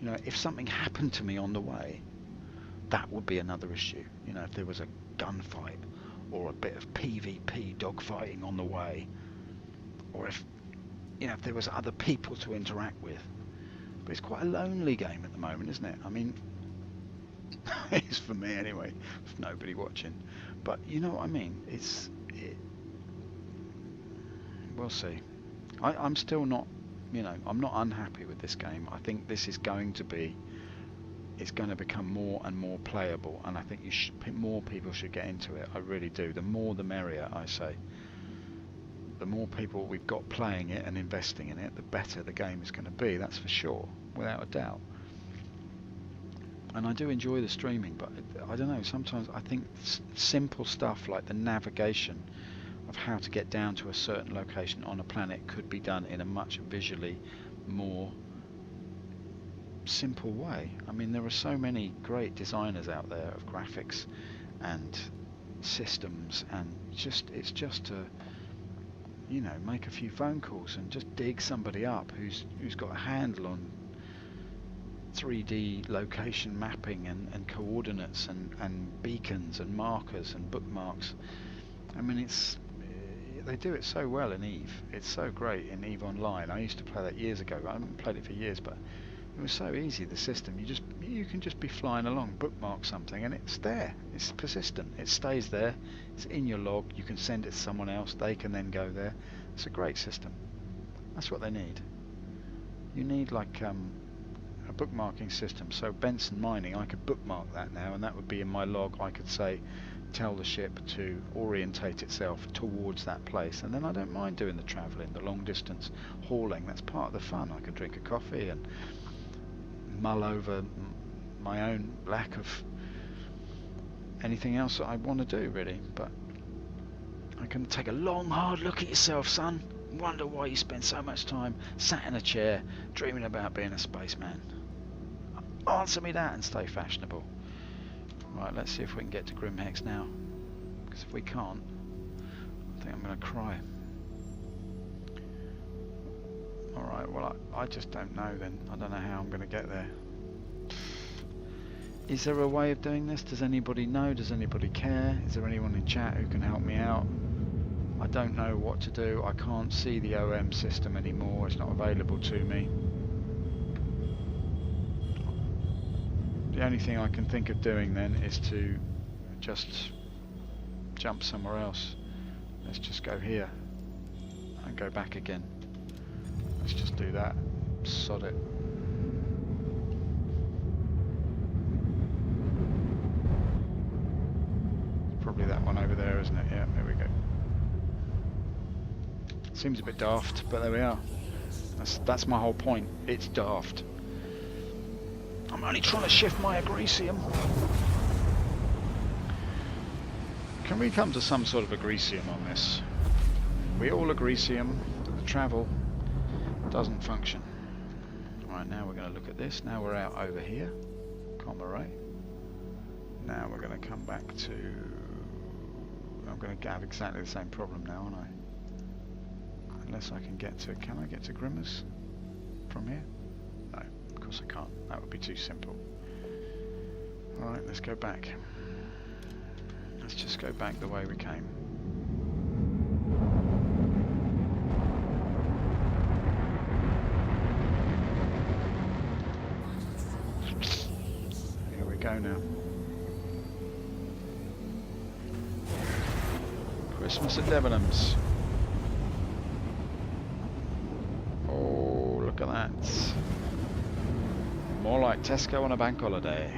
you know, if something happened to me on the way, that would be another issue. You know, if there was a gunfight or a bit of PvP dogfighting on the way, or if, you know, if there was other people to interact with. But it's quite a lonely game at the moment, isn't it? I mean, it is for me anyway, with nobody watching. But you know what I mean? We'll see. I'm still not, you know, I'm not unhappy with this game. I think this is going to be, it's going to become more and more playable, and I think more people should get into it. I really do. The more the merrier, I say. The more people we've got playing it and investing in it, the better the game is going to be. That's for sure, without a doubt. And I do enjoy the streaming, but I don't know, sometimes I think simple stuff like the navigation of how to get down to a certain location on a planet could be done in a much visually more simple way. I mean, there are so many great designers out there of graphics and systems, and it's just to, you know, make a few phone calls and just dig somebody up who's got a handle on 3D location mapping and coordinates and beacons and markers and bookmarks. I mean, they do it so well in EVE. It's so great in EVE Online. I used to play that years ago. I haven't played it for years, but It was so easy, the system. You can just be flying along, bookmark something, and it's there. It's persistent. It stays there. It's in your log. You can send it to someone else. They can then go there. It's a great system. That's what they need. You need like a bookmarking system. So Benson Mining, I could bookmark that now, and that would be in my log. I could say, tell the ship to orientate itself towards that place, and then I don't mind doing the travelling, the long distance hauling. That's part of the fun. I could drink a coffee and mull over my own lack of anything else that I want to do, really. But I can take a long hard look at yourself, son, and wonder why you spend so much time sat in a chair dreaming about being a spaceman. Answer me that and stay fashionable. Right, let's see if we can get to Grimhex now, because if we can't, I think I'm going to cry. Alright, well I just don't know then. I don't know how I'm going to get there. Is there a way of doing this? Does anybody know? Does anybody care? Is there anyone in chat who can help me out? I don't know what to do. I can't see the OM system anymore. It's not available to me. The only thing I can think of doing then is to just jump somewhere else. Let's just go here and go back again. Let's just do that. Sod it. Probably that one over there, isn't it? Yeah, there we go. Seems a bit daft, but there we are. That's my whole point. It's daft. I'm only trying to shift my agresium. Can we come to some sort of agresium on this? We all agresium that the travel doesn't function. Right, now we're going to look at this. Now we're out over here. Comma ray. Now we're going to come back to... I'm going to have exactly the same problem now, aren't I? Unless I can get to... Can I get to Grimmers from here? No, of course I can't. That would be too simple. Alright, let's go back. Let's just go back the way we came. Here we go now. Christmas at Debenhams. Oh, look at that. More like Tesco on a bank holiday.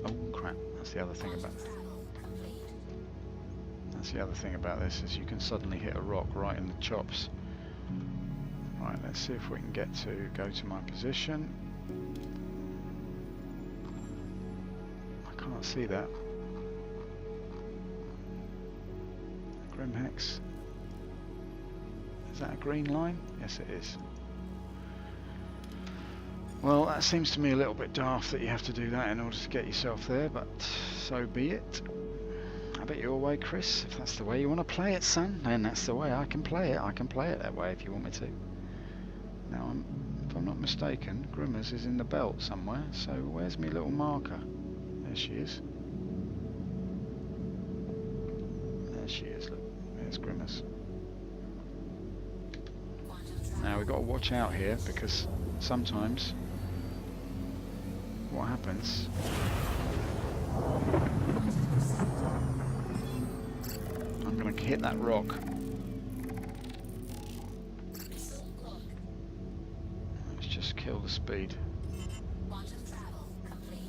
Oh crap, that's the other thing about this is you can suddenly hit a rock right in the chops. Right, let's see if we can go to my position. I can't see that. Grimhex. Is that a green line? Yes it is. Well, that seems to me a little bit daft that you have to do that in order to get yourself there, but so be it. I bet your way, Chris. If that's the way you want to play it, son, then that's the way I can play it. I can play it that way if you want me to. Now, if I'm not mistaken, Grimmers is in the belt somewhere, so where's my little marker? There she is. There she is, look. There's Grimmers. Now, we've got to watch out here, because sometimes what happens... I'm going to hit that rock. Let's just kill the speed.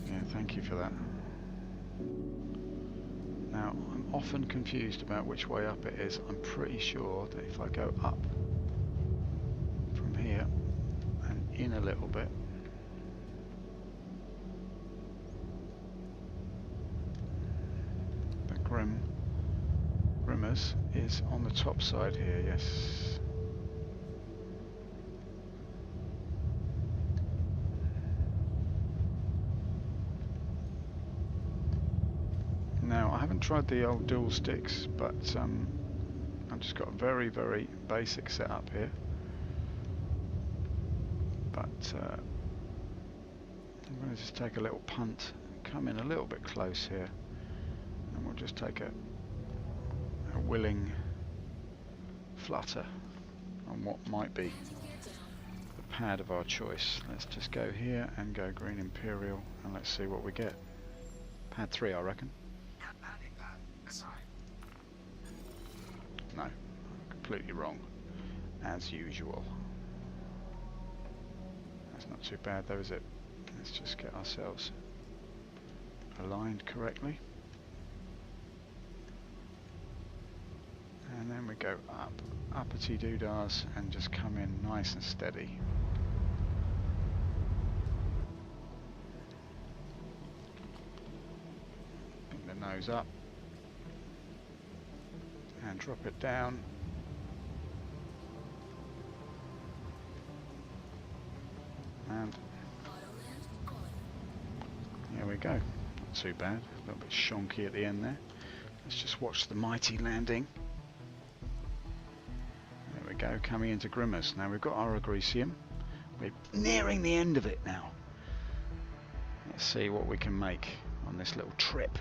Yeah, thank you for that. Now, I'm often confused about which way up it is. I'm pretty sure that if I go up from here and in a little bit, the Grimmers is on the top side here, yes. Now, I haven't tried the old dual sticks, but I've just got a very, very basic setup here. But I'm going to just take a little punt, come in a little bit close here, and we'll just take a willing flutter on what might be the pad of our choice. Let's just go here and go Green Imperial, and let's see what we get. Pad 3, I reckon. Landing pad assigned. No, completely wrong, as usual. That's not too bad though, is it? Let's just get ourselves aligned correctly. And then we go up, uppity doodahs, and just come in nice and steady. Bring the nose up. And drop it down. And here we go. Not too bad. A little bit shonky at the end there. Let's just watch the mighty landing. There we go, coming into Grimmers. Now we've got our Agricium. We're nearing the end of it now. Let's see what we can make on this little trip.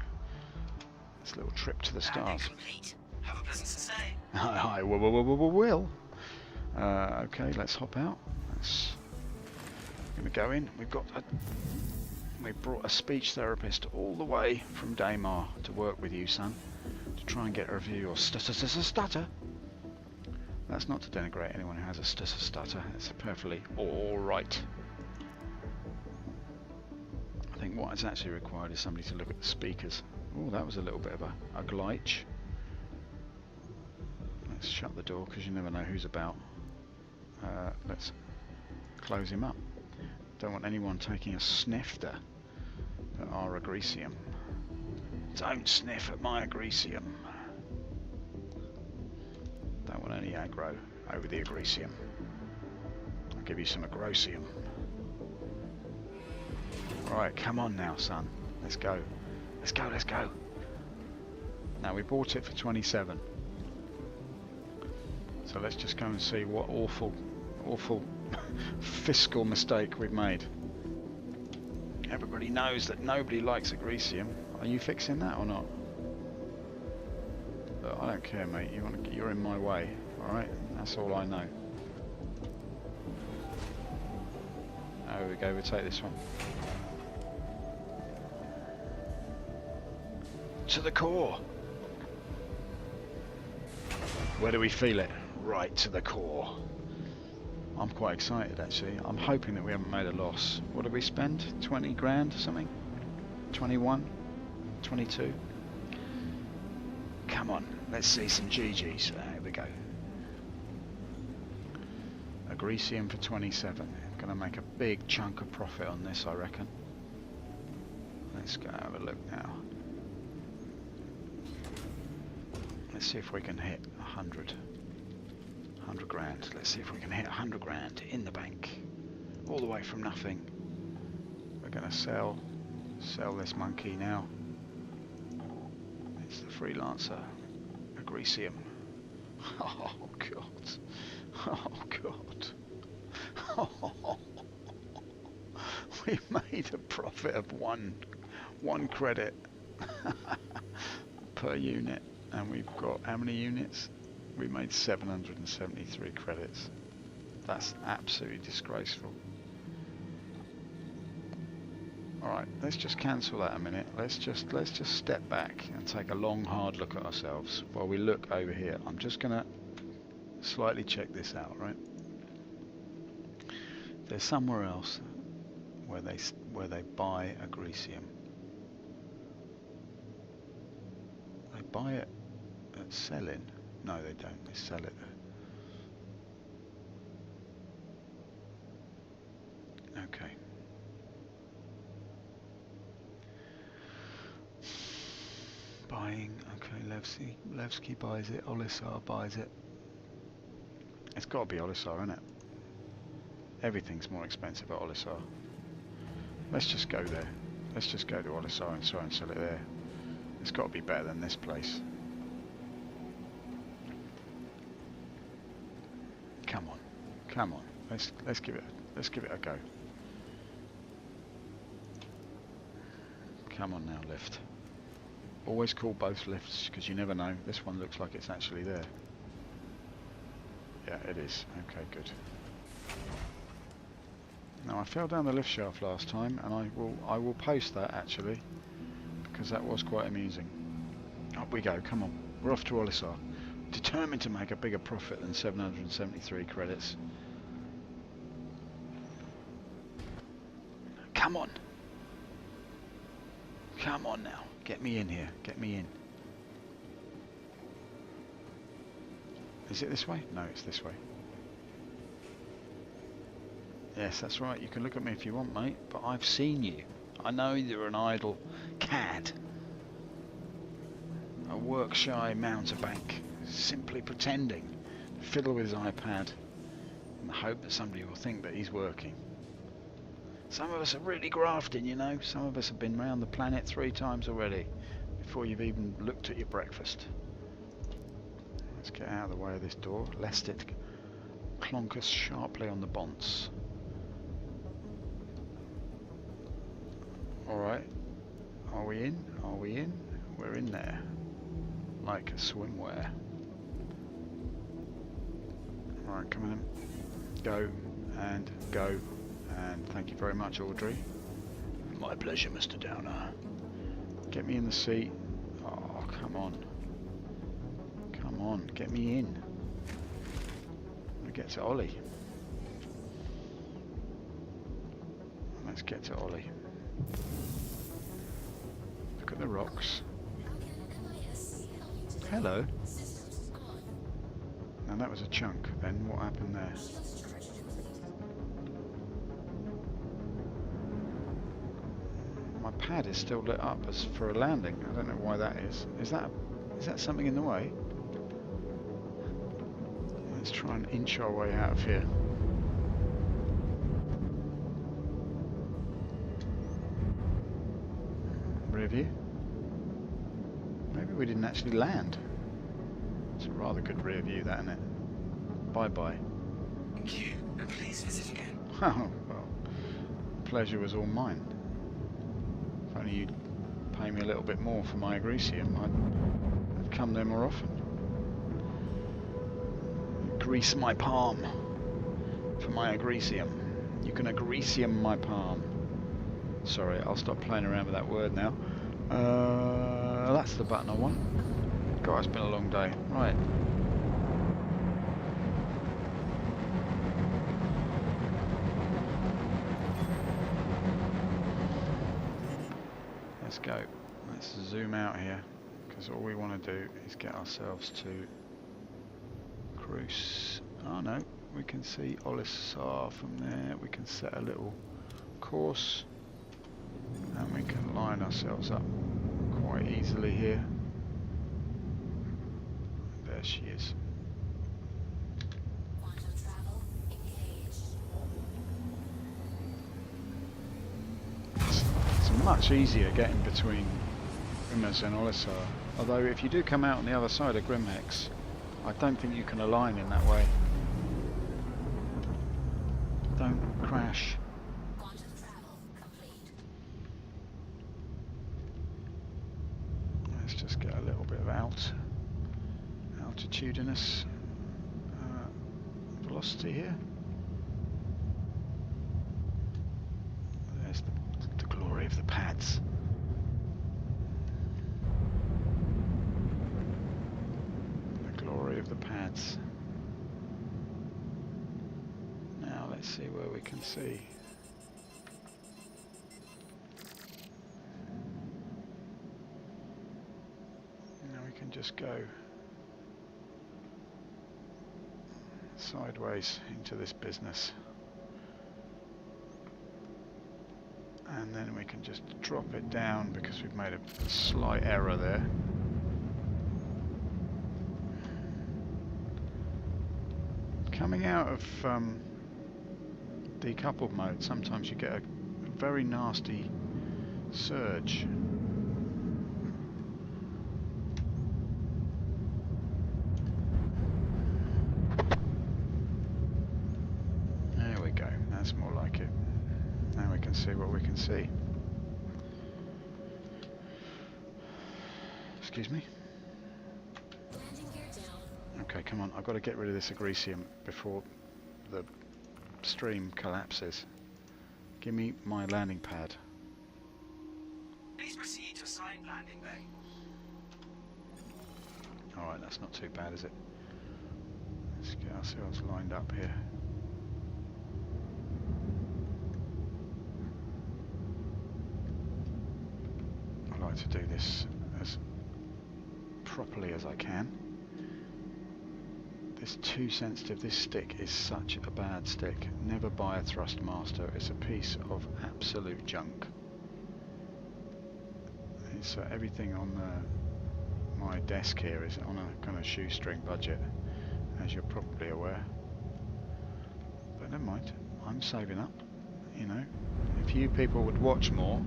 This little trip to the stars. Complete. Have a pleasant stay. I will. Okay, let's hop out. Gonna go in. We brought a speech therapist all the way from Daymar to work with you, son, to try and get a review of your stutter. That's not to denigrate anyone who has a stutter. It's perfectly all right. I think what is actually required is somebody to look at the speakers. Oh, that was a little bit of a glitch. Let's shut the door because you never know who's about. Let's close him up. Don't want anyone taking a snifter at our Agricium. Don't sniff at my Agricium. Don't want any aggro over the Agricium. I'll give you some Agrocium. Right, come on now, son. Let's go. Let's go. Now, we bought it for 27. So let's just go and see what awful fiscal mistake we've made. Everybody knows that nobody likes Agricium. Are you fixing that or not? Look, I don't care, mate. You're in my way. All right, that's all I know. There we go. We'll take this one. To the core. Where do we feel it? Right to the core. I'm quite excited actually. I'm hoping that we haven't made a loss. What did we spend? 20 grand or something? 21? 22? Come on, let's see some GGs. There we go. Agricium for 27. Gonna make a big chunk of profit on this, I reckon. Let's go have a look now. Let's see if we can hit 100 grand. Let's see if we can hit 100 grand in the bank, all the way from nothing. We're gonna sell this monkey now. It's the freelancer Agricium. Oh god. Oh god. Oh. We made a profit of one credit per unit. And we've got how many units? We made 773 credits. That's absolutely disgraceful. Alright, let's just cancel that a minute. Let's just step back and take a long hard look at ourselves while we look over here. I'm just gonna slightly check this out, right? There's somewhere else where they buy Agricium. They buy it at selling. No, they don't. They sell it there. Okay. Buying. Okay, Levski buys it. Olisar buys it. It's got to be Olisar, isn't it? Everything's more expensive at Olisar. Let's just go there. Let's just go to Olisar and try and sell it there. It's got to be better than this place. Come on. Let's give it a go. Come on now, lift. Always call both lifts because you never know. This one looks like it's actually there. Yeah, it is. Okay, good. Now I fell down the lift shaft last time, and I will post that actually, because that was quite amusing. Up we go, come on. We're off to Olisar. Determined to make a bigger profit than 773 credits. Come on. Come on now. Get me in here. Get me in. Is it this way? No, it's this way. Yes, that's right. You can look at me if you want, mate, but I've seen you. I know you're an idle cad. A work-shy mountebank, simply pretending to fiddle with his iPad in the hope that somebody will think that he's working. Some of us are really grafting, you know. Some of us have been around the planet 3 times already before you've even looked at your breakfast. Let's get out of the way of this door, lest it clonk us sharply on the bonds. Alright, are we in? Are we in? We're in there. Like a swimwear. Alright, come on. Go, and go, and thank you very much, Audrey. My pleasure, Mr. Downer. Get me in the seat. Oh, come on. Come on, get me in. We get to Ollie. Let's get to Ollie. Look at the rocks. Hello. Now that was a chunk. Then what happened there? My pad is still lit up as for a landing. I don't know why that is. Is that something in the way? Let's try and inch our way out of here. Rear view. Maybe we didn't actually land. It's a rather good rear view, that, isn't it? Bye bye. Q, and please visit again. Oh, well, pleasure was all mine. If only you'd pay me a little bit more for my agresium, I'd come there more often. Grease my palm for my agresium. You can agresium my palm. Sorry, I'll stop playing around with that word now. That's the button I want. God, it's been a long day. Right. Let's go. Let's zoom out here, because all we want to do is get ourselves to cruise. Oh no, we can see Olisar from there. We can set a little course, and we can line ourselves up quite easily here. There she is. Quantum travel engaged. It's much easier getting between Grimmers and Olisar. Although if you do come out on the other side of Grimhex, I don't think you can align in that way. Don't crash. Quantum travel complete. Let's just get a little bit of altitudinous velocity here. There's the glory of the pads. The glory of the pads. Now let's see where we can see. Now we can just go sideways into this business, and then we can just drop it down because we've made a slight error there. Coming out of decoupled mode, sometimes you get a very nasty surge. There we go, that's more like it. Now we can see what we can see. Excuse me? Landing gear down. Okay, come on, I've got to get rid of this agresium before the stream collapses. Give me my landing pad. Please proceed to assigned landing bay. Alright, that's not too bad, is it? Let's get ourselves lined up here. I like to do this as properly as I can. This too sensitive. This stick is such a bad stick. Never buy a Thrustmaster. It's a piece of absolute junk. It's everything on my desk here is on a kind of shoestring budget, as you're probably aware. But never mind. I'm saving up. You know, if you people would watch more,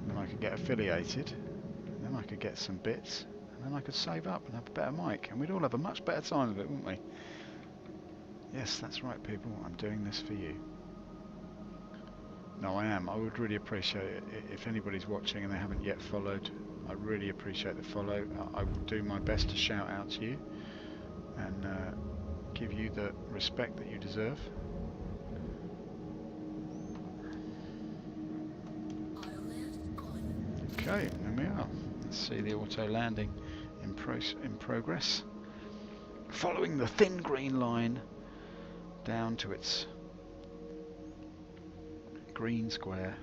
then I could get affiliated, and then I could get some bits. And then I could save up and have a better mic, and we'd all have a much better time of it, wouldn't we? Yes, that's right, people. I'm doing this for you. No, I am. I would really appreciate it if anybody's watching and they haven't yet followed. I really appreciate the follow. I will do my best to shout out to you and give you the respect that you deserve. Okay, there we are. Let's see the auto landing in progress. Following the thin green line down to its green square.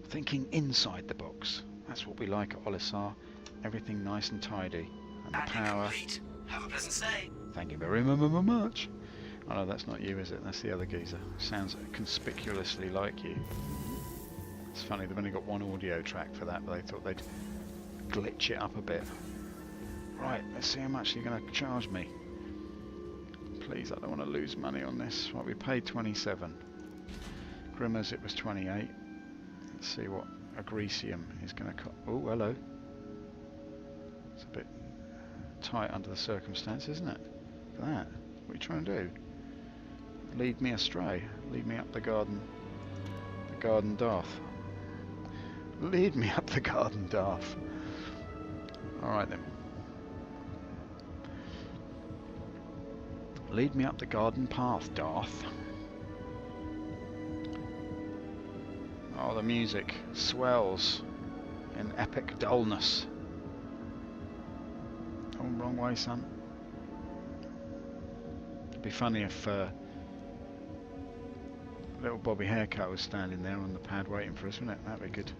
Thinking inside the box. That's what we like at Olisar. Everything nice and tidy. And the power. Complete. Have a pleasant stay. Thank you very much. Oh no, that's not you, is it? That's the other geezer. Sounds conspicuously like you. It's funny, they've only got one audio track for that, but they thought they'd glitch it up a bit. Right, let's see how much you're going to charge me. Please, I don't want to lose money on this. Right, we paid 27. Grimmers, it was 28. Let's see what Agricium is going to cost. Oh, hello. It's a bit tight under the circumstances, isn't it? Look at that. What are you trying to do? Lead me astray. Lead me up the garden dath. Lead me up the garden dath. Alright then. Lead me up the garden path, Darth. Oh, the music swells in epic dullness. Oh, wrong way, son. It'd be funny if little Bobby Haircut was standing there on the pad waiting for us, wouldn't it? That'd be good.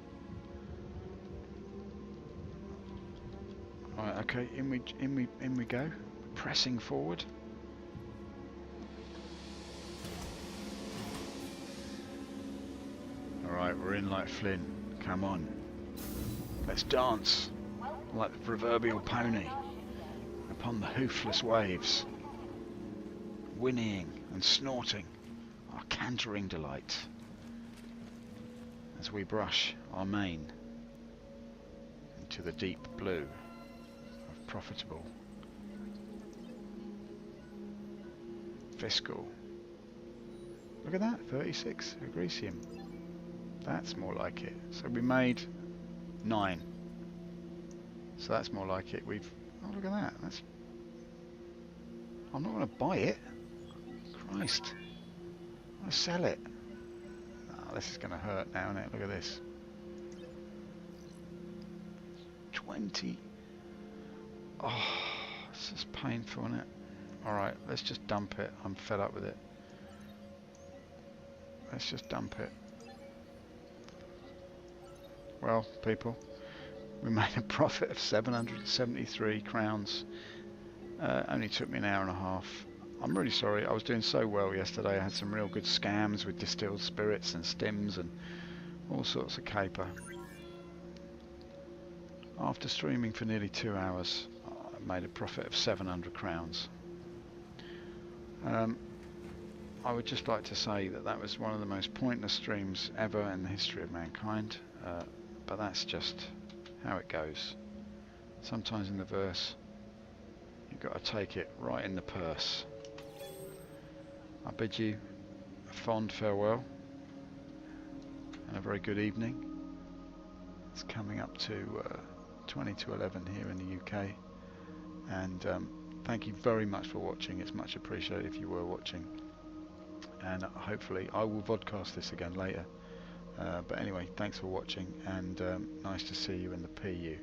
Right, okay, in we go. Pressing forward. Alright, we're in like Flynn. Come on. Let's dance like the proverbial pony upon the hoofless waves, whinnying and snorting our cantering delight as we brush our mane into the deep blue of profitable fiscal. Look at that, 36 Agricium. That's more like it. So we made 9. So that's more like it. We've... Oh, look at that. That's... I'm not going to buy it. Christ. I'm going to sell it. Oh, this is going to hurt now, isn't it? Look at this. 20. Oh, this is painful, isn't it? Alright, let's just dump it. I'm fed up with it. Let's just dump it. Well, people, we made a profit of 773 crowns. Only took me an hour and a half. I'm really sorry, I was doing so well yesterday. I had some real good scams with distilled spirits and stims and all sorts of caper. After streaming for nearly 2 hours, I made a profit of 700 crowns. I would just like to say that that was one of the most pointless streams ever in the history of mankind. But that's just how it goes. Sometimes in the verse, you've got to take it right in the purse. I bid you a fond farewell and a very good evening. It's coming up to 20 to 11 here in the UK, and thank you very much for watching. It's much appreciated if you were watching, and hopefully I will vodcast this again later. But anyway, thanks for watching, and nice to see you in the PU.